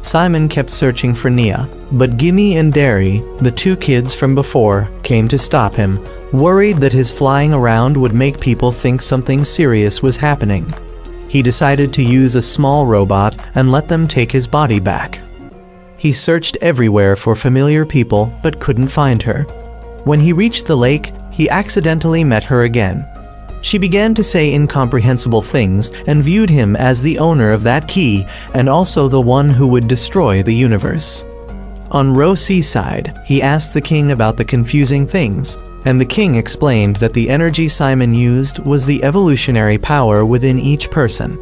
Simon kept searching for Nia, but Gimme and Derry, the 2 kids from before, came to stop him, worried that his flying around would make people think something serious was happening. He decided to use a small robot and let them take his body back. He searched everywhere for familiar people but couldn't find her. When he reached the lake, he accidentally met her again. She began to say incomprehensible things and viewed him as the owner of that key and also the one who would destroy the universe. On Rosie's side, he asked the king about the confusing things, and the king explained that the energy Simon used was the evolutionary power within each person.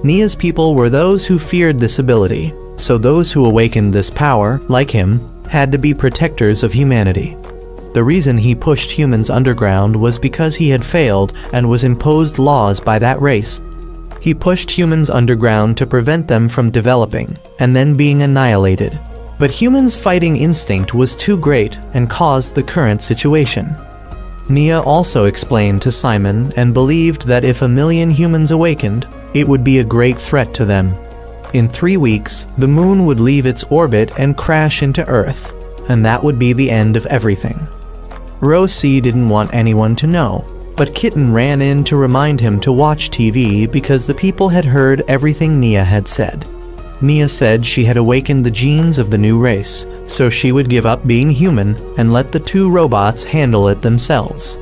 Nia's people were those who feared this ability, so those who awakened this power, like him, had to be protectors of humanity. The reason he pushed humans underground was because he had failed and was imposed laws by that race. He pushed humans underground to prevent them from developing and then being annihilated. But humans' fighting instinct was too great and caused the current situation. Nia also explained to Simon and believed that if 1,000,000 humans awakened, it would be a great threat to them. In 3 weeks, the moon would leave its orbit and crash into Earth, and that would be the end of everything. Rosie didn't want anyone to know, but Kitten ran in to remind him to watch TV because the people had heard everything Nia had said. Nia said she had awakened the genes of the new race, so she would give up being human and let the 2 robots handle it themselves.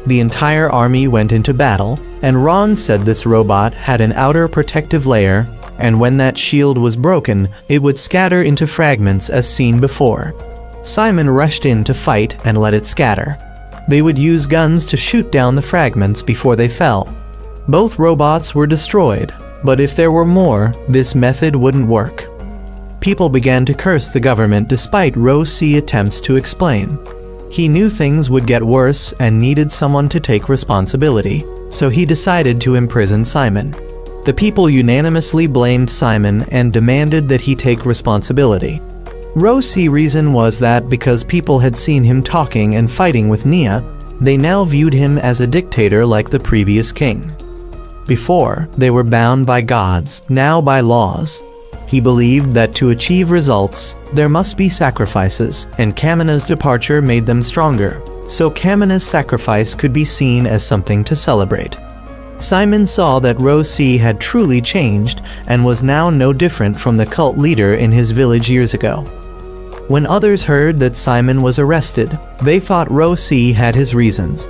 The entire army went into battle, and Ron said this robot had an outer protective layer, and when that shield was broken, it would scatter into fragments as seen before. Simon rushed in to fight and let it scatter. They would use guns to shoot down the fragments before they fell. Both robots were destroyed, but if there were more, this method wouldn't work. People began to curse the government despite Rosie's attempts to explain. He knew things would get worse and needed someone to take responsibility, so he decided to imprison Simon. The people unanimously blamed Simon and demanded that he take responsibility. Rosie's reason was that because people had seen him talking and fighting with Nia, they now viewed him as a dictator like the previous king. Before, they were bound by gods, now by laws. He believed that to achieve results, there must be sacrifices, and Kamina's departure made them stronger, so Kamina's sacrifice could be seen as something to celebrate. Simon saw that Rosie had truly changed and was now no different from the cult leader in his village years ago. When others heard that Simon was arrested, they thought Rosie had his reasons.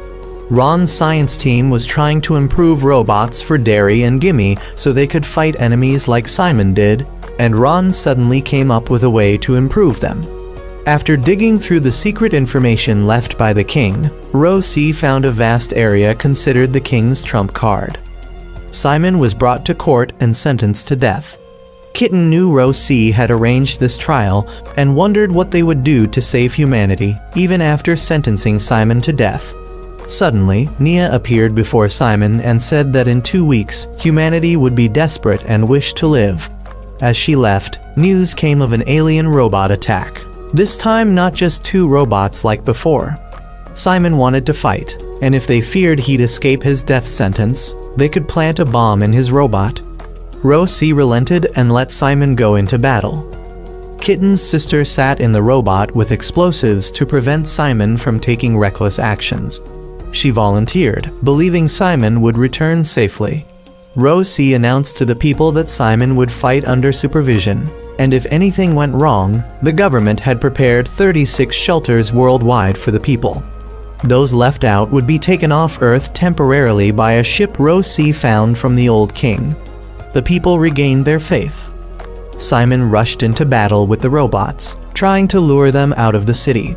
Ron's science team was trying to improve robots for Derry and Gimme so they could fight enemies like Simon did, and Ron suddenly came up with a way to improve them. After digging through the secret information left by the king, Rosie found a vast area considered the king's trump card. Simon was brought to court and sentenced to death. Kitten knew Rosie had arranged this trial and wondered what they would do to save humanity, even after sentencing Simon to death. Suddenly, Nia appeared before Simon and said that in 2 weeks, humanity would be desperate and wish to live. As she left, news came of an alien robot attack. This time not just 2 robots like before. Simon wanted to fight, and if they feared he'd escape his death sentence, they could plant a bomb in his robot. Rosie relented and let Simon go into battle. Kitten's sister sat in the robot with explosives to prevent Simon from taking reckless actions. She volunteered, believing Simon would return safely. Rosie announced to the people that Simon would fight under supervision, and if anything went wrong, the government had prepared 36 shelters worldwide for the people. Those left out would be taken off Earth temporarily by a ship Rosie found from the old king. The people regained their faith. Simon rushed into battle with the robots, trying to lure them out of the city.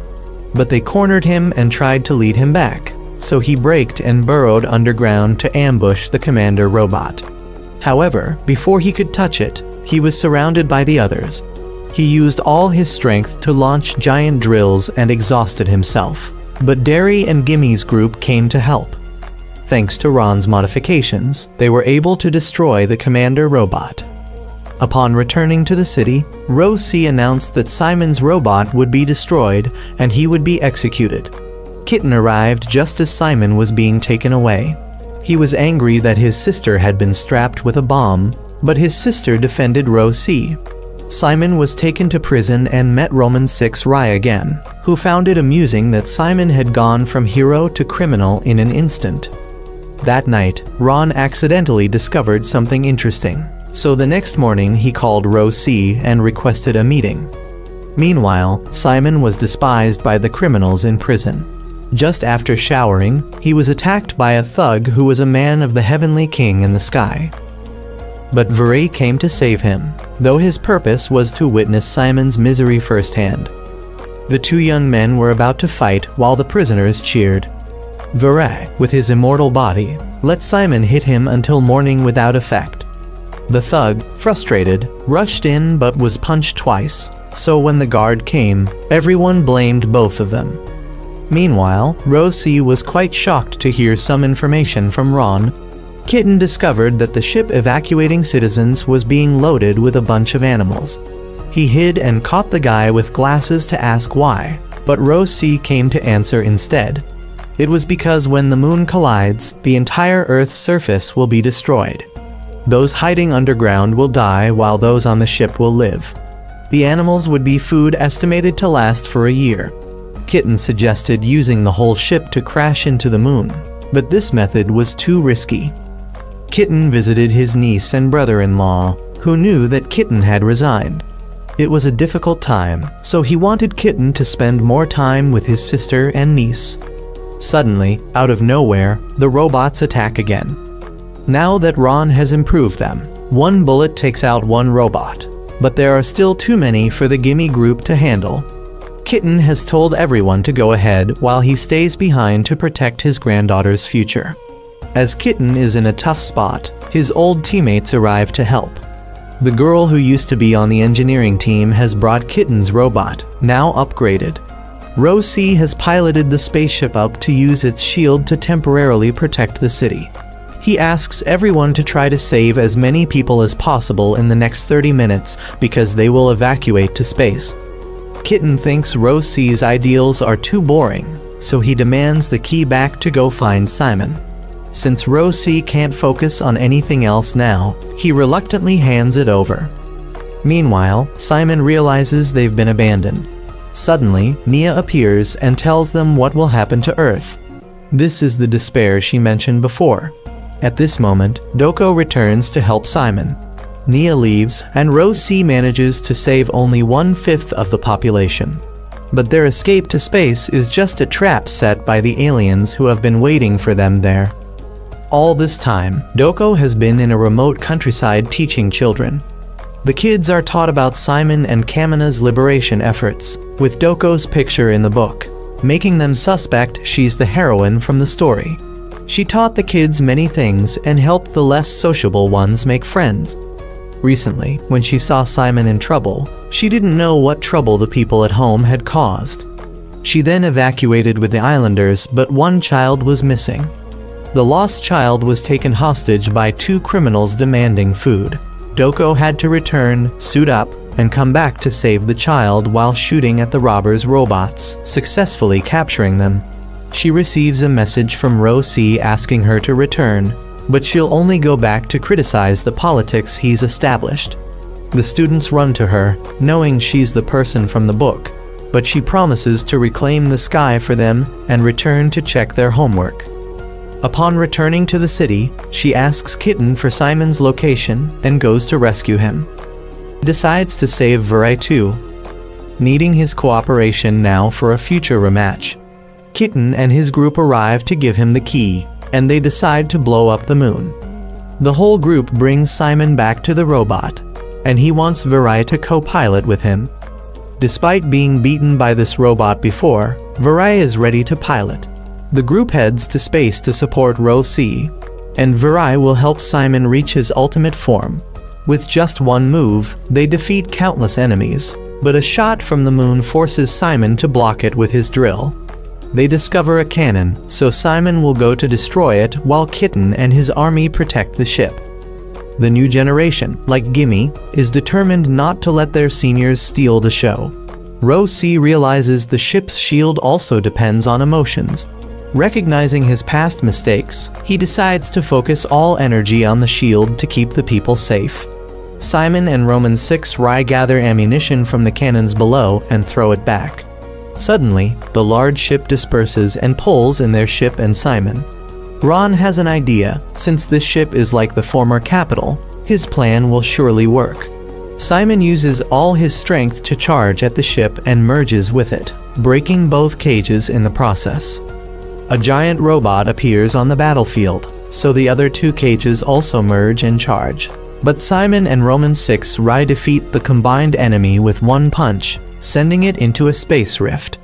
But they cornered him and tried to lead him back, so he braked and burrowed underground to ambush the commander robot. However, before he could touch it, he was surrounded by the others. He used all his strength to launch giant drills and exhausted himself, but Derry and Gimme's group came to help. Thanks to Ron's modifications, they were able to destroy the commander robot. Upon returning to the city, Rosie announced that Simon's robot would be destroyed and he would be executed. Kitten arrived just as Simon was being taken away. He was angry that his sister had been strapped with a bomb, but his sister defended Rosie. Simon was taken to prison and met Roman 6 Rye again, who found it amusing that Simon had gone from hero to criminal in an instant. That night, Ron accidentally discovered something interesting, so the next morning he called Rosie and requested a meeting. Meanwhile, Simon was despised by the criminals in prison. Just after showering, he was attacked by a thug who was a man of the heavenly king in the sky. But Vere came to save him, though his purpose was to witness Simon's misery firsthand. The 2 young men were about to fight while the prisoners cheered. Vere, with his immortal body, let Simon hit him until morning without effect. The thug, frustrated, rushed in but was punched twice, so when the guard came, everyone blamed both of them. Meanwhile, Rosie was quite shocked to hear some information from Ron. Kitten discovered that the ship evacuating citizens was being loaded with a bunch of animals. He hid and caught the guy with glasses to ask why, but Rosie came to answer instead. It was because when the moon collides, the entire Earth's surface will be destroyed. Those hiding underground will die while those on the ship will live. The animals would be food estimated to last for a year. Kitten suggested using the whole ship to crash into the moon, but this method was too risky. Kitten visited his niece and brother-in-law, who knew that Kitten had resigned. It was a difficult time, so he wanted Kitten to spend more time with his sister and niece. Suddenly, out of nowhere, the robots attack again. Now that Ron has improved them, one bullet takes out one robot, but there are still too many for the Gimme group to handle. Kitten has told everyone to go ahead while he stays behind to protect his granddaughter's future. As Kitten is in a tough spot, his old teammates arrive to help. The girl who used to be on the engineering team has brought Kitten's robot, now upgraded. Rosie has piloted the spaceship up to use its shield to temporarily protect the city. He asks everyone to try to save as many people as possible in the next 30 minutes because they will evacuate to space. Kitten thinks Rosie's ideals are too boring, so he demands the key back to go find Simon. Since Rosie can't focus on anything else now, he reluctantly hands it over. Meanwhile, Simon realizes they've been abandoned. Suddenly, Nia appears and tells them what will happen to Earth. This is the despair she mentioned before. At this moment, Doko returns to help Simon. Nia leaves, and Rosie manages to save only 1/5 of the population. But their escape to space is just a trap set by the aliens who have been waiting for them there. All this time, Doko has been in a remote countryside teaching children. The kids are taught about Simon and Kamina's liberation efforts, with Doko's picture in the book, making them suspect she's the heroine from the story. She taught the kids many things and helped the less sociable ones make friends. Recently, when she saw Simon in trouble, she didn't know what trouble the people at home had caused. She then evacuated with the islanders, but one child was missing. The lost child was taken hostage by 2 criminals demanding food. Doko had to return, suit up, and come back to save the child while shooting at the robbers' robots, successfully capturing them. She receives a message from Rosie asking her to return, but she'll only go back to criticize the politics he's established. The students run to her, knowing she's the person from the book, but she promises to reclaim the sky for them and return to check their homework. Upon returning to the city, she asks Kitten for Simon's location and goes to rescue him. He decides to save Virai too, needing his cooperation now for a future rematch. Kitten and his group arrive to give him the key, and they decide to blow up the moon. The whole group brings Simon back to the robot, and he wants Virai to co-pilot with him. Despite being beaten by this robot before, Virai is ready to pilot. The group heads to space to support Rosie, and Virai will help Simon reach his ultimate form. With just one move, they defeat countless enemies, but a shot from the moon forces Simon to block it with his drill. They discover a cannon, so Simon will go to destroy it while Kitten and his army protect the ship. The new generation, like Gimme, is determined not to let their seniors steal the show. Rosie realizes the ship's shield also depends on emotions. Recognizing his past mistakes, he decides to focus all energy on the shield to keep the people safe. Simon and Roman 6 Rye gather ammunition from the cannons below and throw it back. Suddenly, the large ship disperses and pulls in their ship and Simon. Ron has an idea. Since this ship is like the former capital, his plan will surely work. Simon uses all his strength to charge at the ship and merges with it, breaking both cages in the process. A giant robot appears on the battlefield, so the other 2 cages also merge and charge. But Simon and Roman 6 Rye defeat the combined enemy with one punch, sending it into a space rift.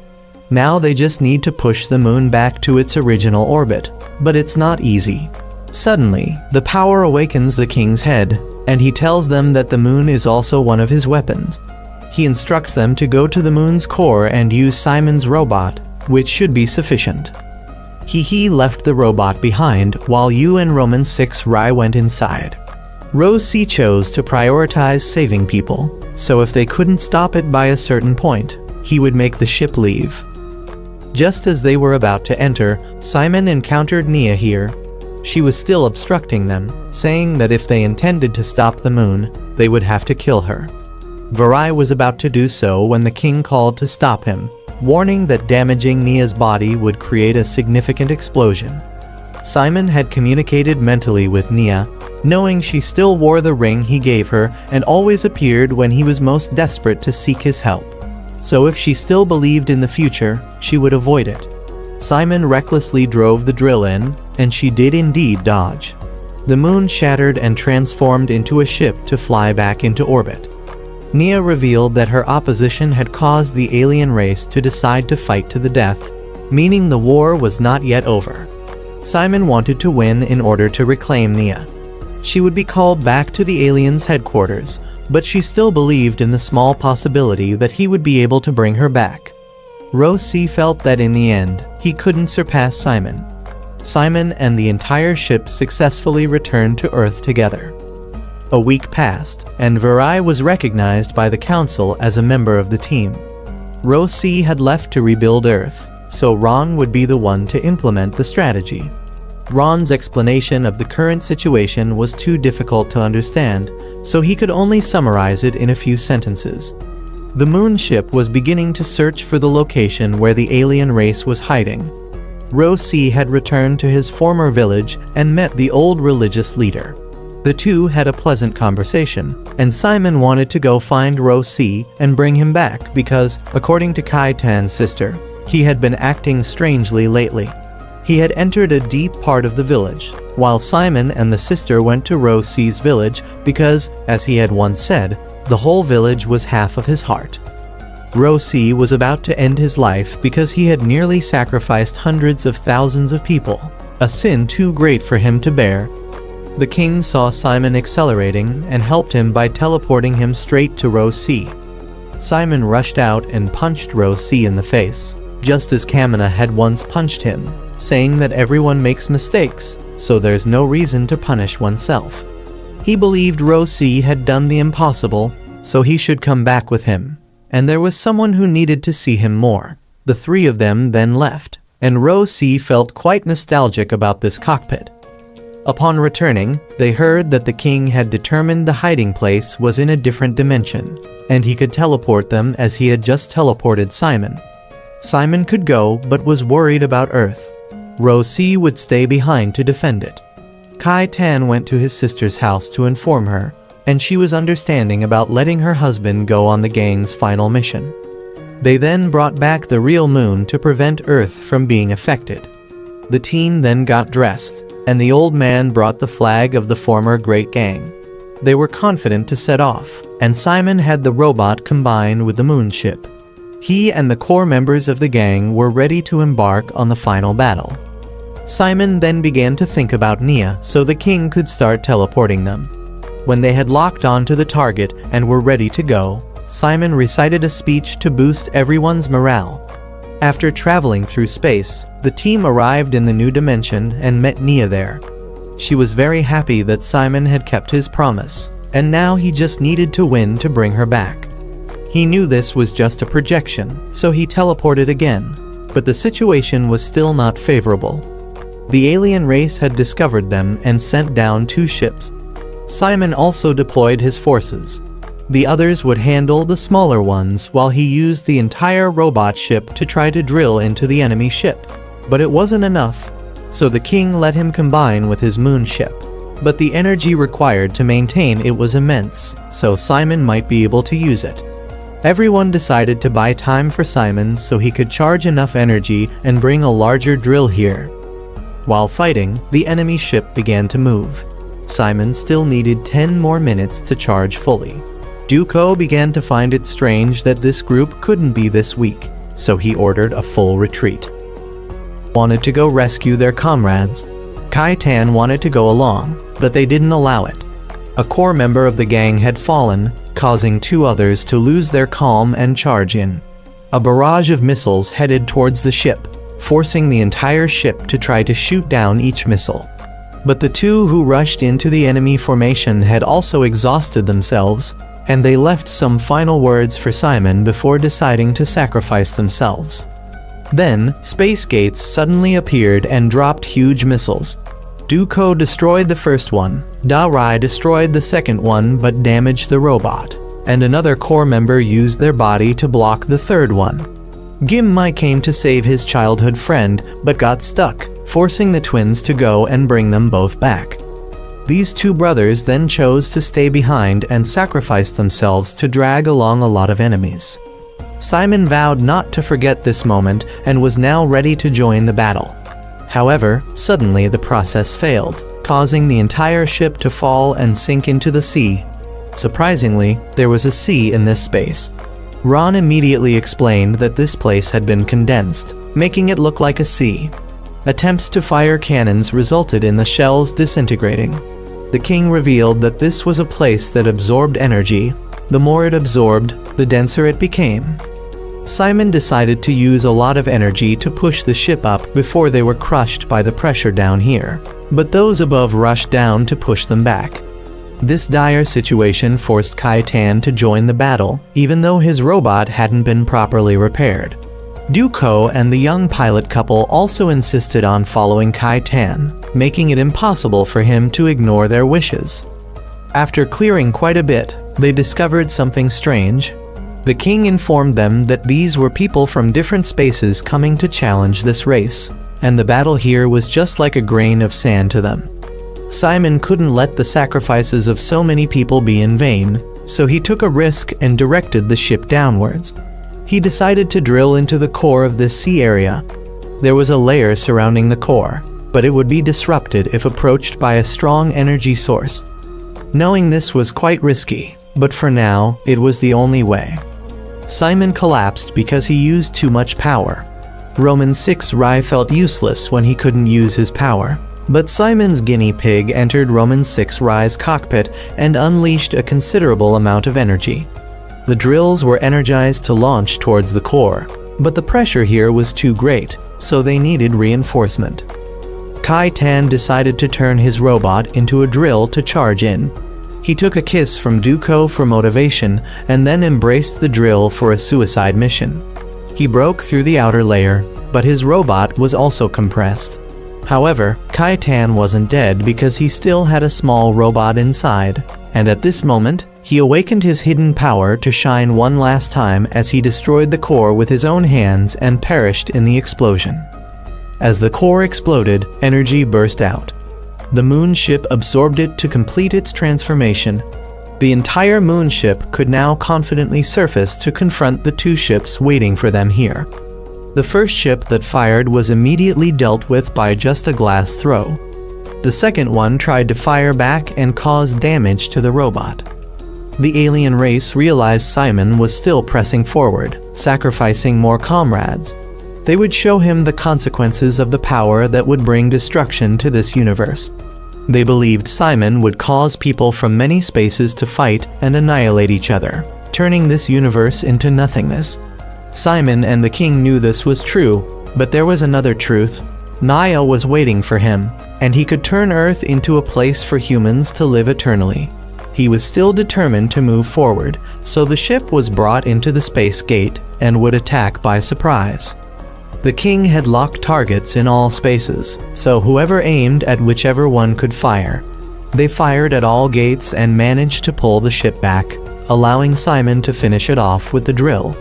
Now they just need to push the moon back to its original orbit, but it's not easy. Suddenly, the power awakens the king's head, and he tells them that the moon is also one of his weapons. He instructs them to go to the moon's core and use Simon's robot, which should be sufficient. He left the robot behind while you and Roman 6 Rye went inside. Row C chose to prioritize saving people, so if they couldn't stop it by a certain point, he would make the ship leave. Just as they were about to enter, Simon encountered Nia here. She was still obstructing them, saying that if they intended to stop the moon, they would have to kill her. Varai was about to do so when the king called to stop him, warning that damaging Nia's body would create a significant explosion. Simon had communicated mentally with Nia, knowing she still wore the ring he gave her and always appeared when he was most desperate to seek his help. So if she still believed in the future, she would avoid it. Simon recklessly drove the drill in, and she did indeed dodge. The moon shattered and transformed into a ship to fly back into orbit. Nia revealed that her opposition had caused the alien race to decide to fight to the death, meaning the war was not yet over. Simon wanted to win in order to reclaim Nia. She would be called back to the aliens' headquarters, but she still believed in the small possibility that he would be able to bring her back. Row C felt that in the end, he couldn't surpass Simon. Simon and the entire ship successfully returned to Earth together. A week passed, and Varai was recognized by the Council as a member of the team. Row C had left to rebuild Earth, so Ron would be the one to implement the strategy. Ron's explanation of the current situation was too difficult to understand, so he could only summarize it in a few sentences. The moon ship was beginning to search for the location where the alien race was hiding. Row C had returned to his former village and met the old religious leader. The two had a pleasant conversation, and Simon wanted to go find Row C and bring him back because, according to Kai Tan's sister, he had been acting strangely lately. He had entered a deep part of the village, while Simon and the sister went to Row C's village because, as he had once said, the whole village was half of his heart. Row C was about to end his life because he had nearly sacrificed hundreds of thousands of people, a sin too great for him to bear. The king saw Simon accelerating and helped him by teleporting him straight to Row C. Simon rushed out and punched Row C in the face, just as Kamina had once punched him, saying that everyone makes mistakes, so there's no reason to punish oneself. He believed Row C had done the impossible, so he should come back with him. And there was someone who needed to see him more. The three of them then left, and Row C felt quite nostalgic about this cockpit. Upon returning, they heard that the king had determined the hiding place was in a different dimension, and he could teleport them as he had just teleported Simon. Simon could go, but was worried about Earth. Row C would stay behind to defend it. Kai Tan went to his sister's house to inform her, and she was understanding about letting her husband go on the gang's final mission. They then brought back the real moon to prevent Earth from being affected. The team then got dressed, and the old man brought the flag of the former Great Gang. They were confident to set off, and Simon had the robot combine with the moon ship. He and the core members of the gang were ready to embark on the final battle. Simon then began to think about Nia so the king could start teleporting them. When they had locked onto the target and were ready to go, Simon recited a speech to boost everyone's morale. After traveling through space, the team arrived in the new dimension and met Nia there. She was very happy that Simon had kept his promise, and now he just needed to win to bring her back. He knew this was just a projection, so he teleported again, but the situation was still not favorable. The alien race had discovered them and sent down 2 ships. Simon also deployed his forces. The others would handle the smaller ones while he used the entire robot ship to try to drill into the enemy ship. But it wasn't enough, so the king let him combine with his moon ship. But the energy required to maintain it was immense, so Simon might be able to use it. Everyone decided to buy time for Simon so he could charge enough energy and bring a larger drill here. While fighting, the enemy ship began to move. Simon still needed 10 more minutes to charge fully. Duco began to find it strange that this group couldn't be this weak, so he ordered a full retreat. Wanted to go rescue their comrades. Kai Tan wanted to go along, but they didn't allow it. A core member of the gang had fallen, causing 2 others to lose their calm and charge in. A barrage of missiles headed towards the ship, forcing the entire ship to try to shoot down each missile. But the two who rushed into the enemy formation had also exhausted themselves, and they left some final words for Simon before deciding to sacrifice themselves. Then, space gates suddenly appeared and dropped huge missiles. Duko destroyed the first one, Darai destroyed the second one but damaged the robot, and another core member used their body to block the third one. Gimmai came to save his childhood friend but got stuck, forcing the twins to go and bring them both back. These two brothers then chose to stay behind and sacrifice themselves to drag along a lot of enemies. Simon vowed not to forget this moment and was now ready to join the battle. However, suddenly the process failed, causing the entire ship to fall and sink into the sea. Surprisingly, there was a sea in this space. Ron immediately explained that this place had been condensed, making it look like a sea. Attempts to fire cannons resulted in the shells disintegrating. The king revealed that this was a place that absorbed energy. The more it absorbed, the denser it became. Simon decided to use a lot of energy to push the ship up before they were crushed by the pressure down here, but those above rushed down to push them back. This dire situation forced Kai-Tan to join the battle, even though his robot hadn't been properly repaired. Duko and the young pilot couple also insisted on following Kai-Tan, making it impossible for him to ignore their wishes. After clearing quite a bit, they discovered something strange. The king informed them that these were people from different spaces coming to challenge this race, and the battle here was just like a grain of sand to them. Simon couldn't let the sacrifices of so many people be in vain, so he took a risk and directed the ship downwards. He decided to drill into the core of this sea area. There was a layer surrounding the core, but it would be disrupted if approached by a strong energy source. Knowing this was quite risky, but for now, it was the only way. Simon collapsed because he used too much power. Roman 6 Rai felt useless when he couldn't use his power, but Simon's guinea pig entered Roman 6 Rai's cockpit and unleashed a considerable amount of energy. The drills were energized to launch towards the core, but the pressure here was too great, so they needed reinforcement. Kai-Tan decided to turn his robot into a drill to charge in. He took a kiss from Duko for motivation and then embraced the drill for a suicide mission. He broke through the outer layer, but his robot was also compressed. However, Kai-Tan wasn't dead because he still had a small robot inside, and at this moment, he awakened his hidden power to shine one last time as he destroyed the core with his own hands and perished in the explosion. As the core exploded, energy burst out. The moon ship absorbed it to complete its transformation. The entire moon ship could now confidently surface to confront the two ships waiting for them here. The first ship that fired was immediately dealt with by just a glass throw. The second one tried to fire back and caused damage to the robot. The alien race realized Simon was still pressing forward, sacrificing more comrades. They would show him the consequences of the power that would bring destruction to this universe. They believed Simon would cause people from many spaces to fight and annihilate each other, turning this universe into nothingness. Simon and the king knew this was true, but there was another truth. Naya was waiting for him, and he could turn Earth into a place for humans to live eternally. He was still determined to move forward, so the ship was brought into the space gate and would attack by surprise. The king had locked targets in all spaces, so whoever aimed at whichever one could fire. They fired at all gates and managed to pull the ship back, allowing Simon to finish it off with the drill.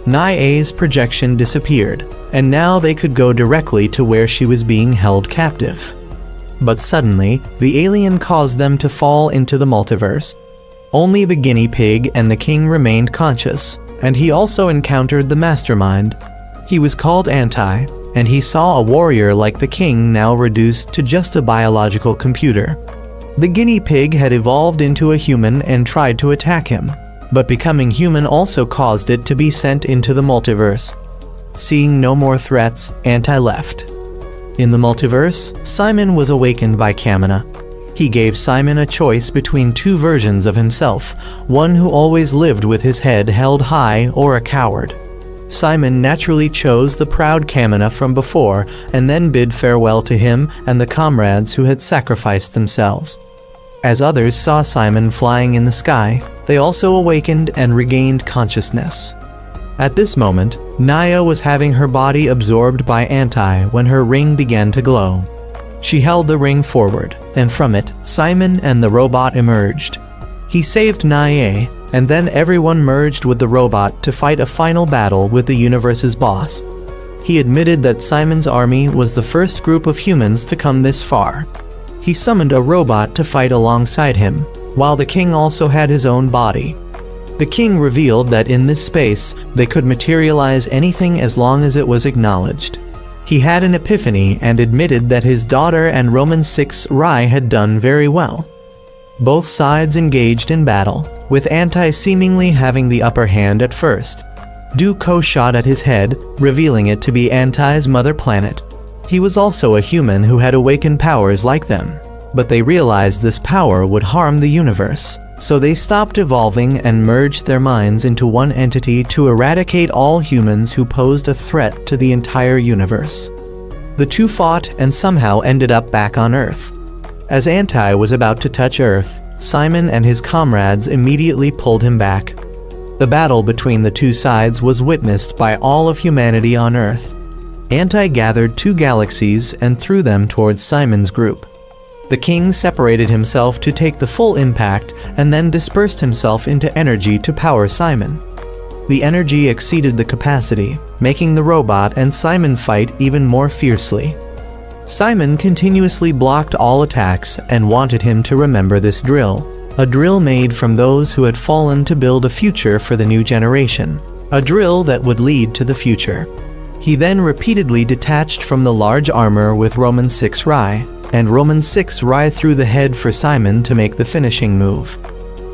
Nai's projection disappeared, and now they could go directly to where she was being held captive. But suddenly, the alien caused them to fall into the multiverse. Only the guinea pig and the king remained conscious, and he also encountered the mastermind. He was called Anti, and he saw a warrior like the king now reduced to just a biological computer. The guinea pig had evolved into a human and tried to attack him, but becoming human also caused it to be sent into the multiverse. Seeing no more threats, Anti left. In the multiverse, Simon was awakened by Kamina. He gave Simon a choice between two versions of himself, one who always lived with his head held high or a coward. Simon naturally chose the proud Kamina from before and then bid farewell to him and the comrades who had sacrificed themselves. As others saw Simon flying in the sky, they also awakened and regained consciousness. At this moment, Naya was having her body absorbed by Anti when her ring began to glow. She held the ring forward, and from it, Simon and the robot emerged. He saved Naya, and then everyone merged with the robot to fight a final battle with the universe's boss. He admitted that Simon's army was the first group of humans to come this far. He summoned a robot to fight alongside him, while the king also had his own body. The king revealed that in this space, they could materialize anything as long as it was acknowledged. He had an epiphany and admitted that his daughter and Roman 6 Rai had done very well. Both sides engaged in battle, with Anti seemingly having the upper hand at first. Duco shot at his head, revealing it to be Anti's mother planet. He was also a human who had awakened powers like them, but they realized this power would harm the universe, so they stopped evolving and merged their minds into one entity to eradicate all humans who posed a threat to the entire universe. The two fought and somehow ended up back on Earth. As Anti was about to touch Earth, Simon and his comrades immediately pulled him back. The battle between the two sides was witnessed by all of humanity on Earth. Anti gathered 2 galaxies and threw them towards Simon's group. The king separated himself to take the full impact and then dispersed himself into energy to power Simon. The energy exceeded the capacity, making the robot and Simon fight even more fiercely. Simon continuously blocked all attacks and wanted him to remember this drill, a drill made from those who had fallen to build a future for the new generation, a drill that would lead to the future. He then repeatedly detached from the large armor with Roman 6 Rai, and Roman 6 Rai threw the head for Simon to make the finishing move.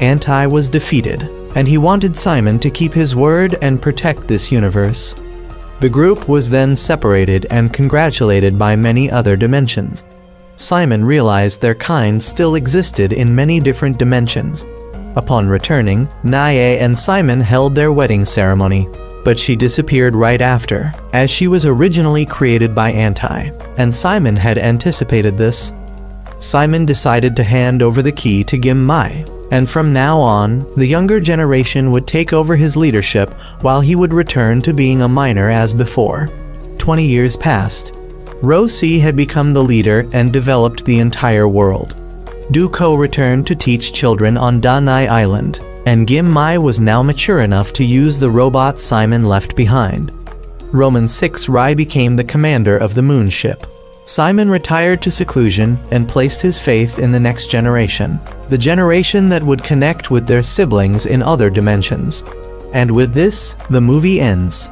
Anti was defeated, and he wanted Simon to keep his word and protect this universe. The group was then separated and congratulated by many other dimensions. Simon realized their kind still existed in many different dimensions. Upon returning, Naya and Simon held their wedding ceremony, but she disappeared right after, as she was originally created by Anti, and Simon had anticipated this. Simon decided to hand over the key to Gimmai, and from now on, the younger generation would take over his leadership while he would return to being a minor as before. 20 years passed. Rosi had become the leader and developed the entire world. Duco returned to teach children on Danai Island, and Gimmai was now mature enough to use the robot Simon left behind. Roman 6 Rai became the commander of the moon ship. Simon retired to seclusion and placed his faith in the next generation, the generation that would connect with their siblings in other dimensions. And with this, the movie ends.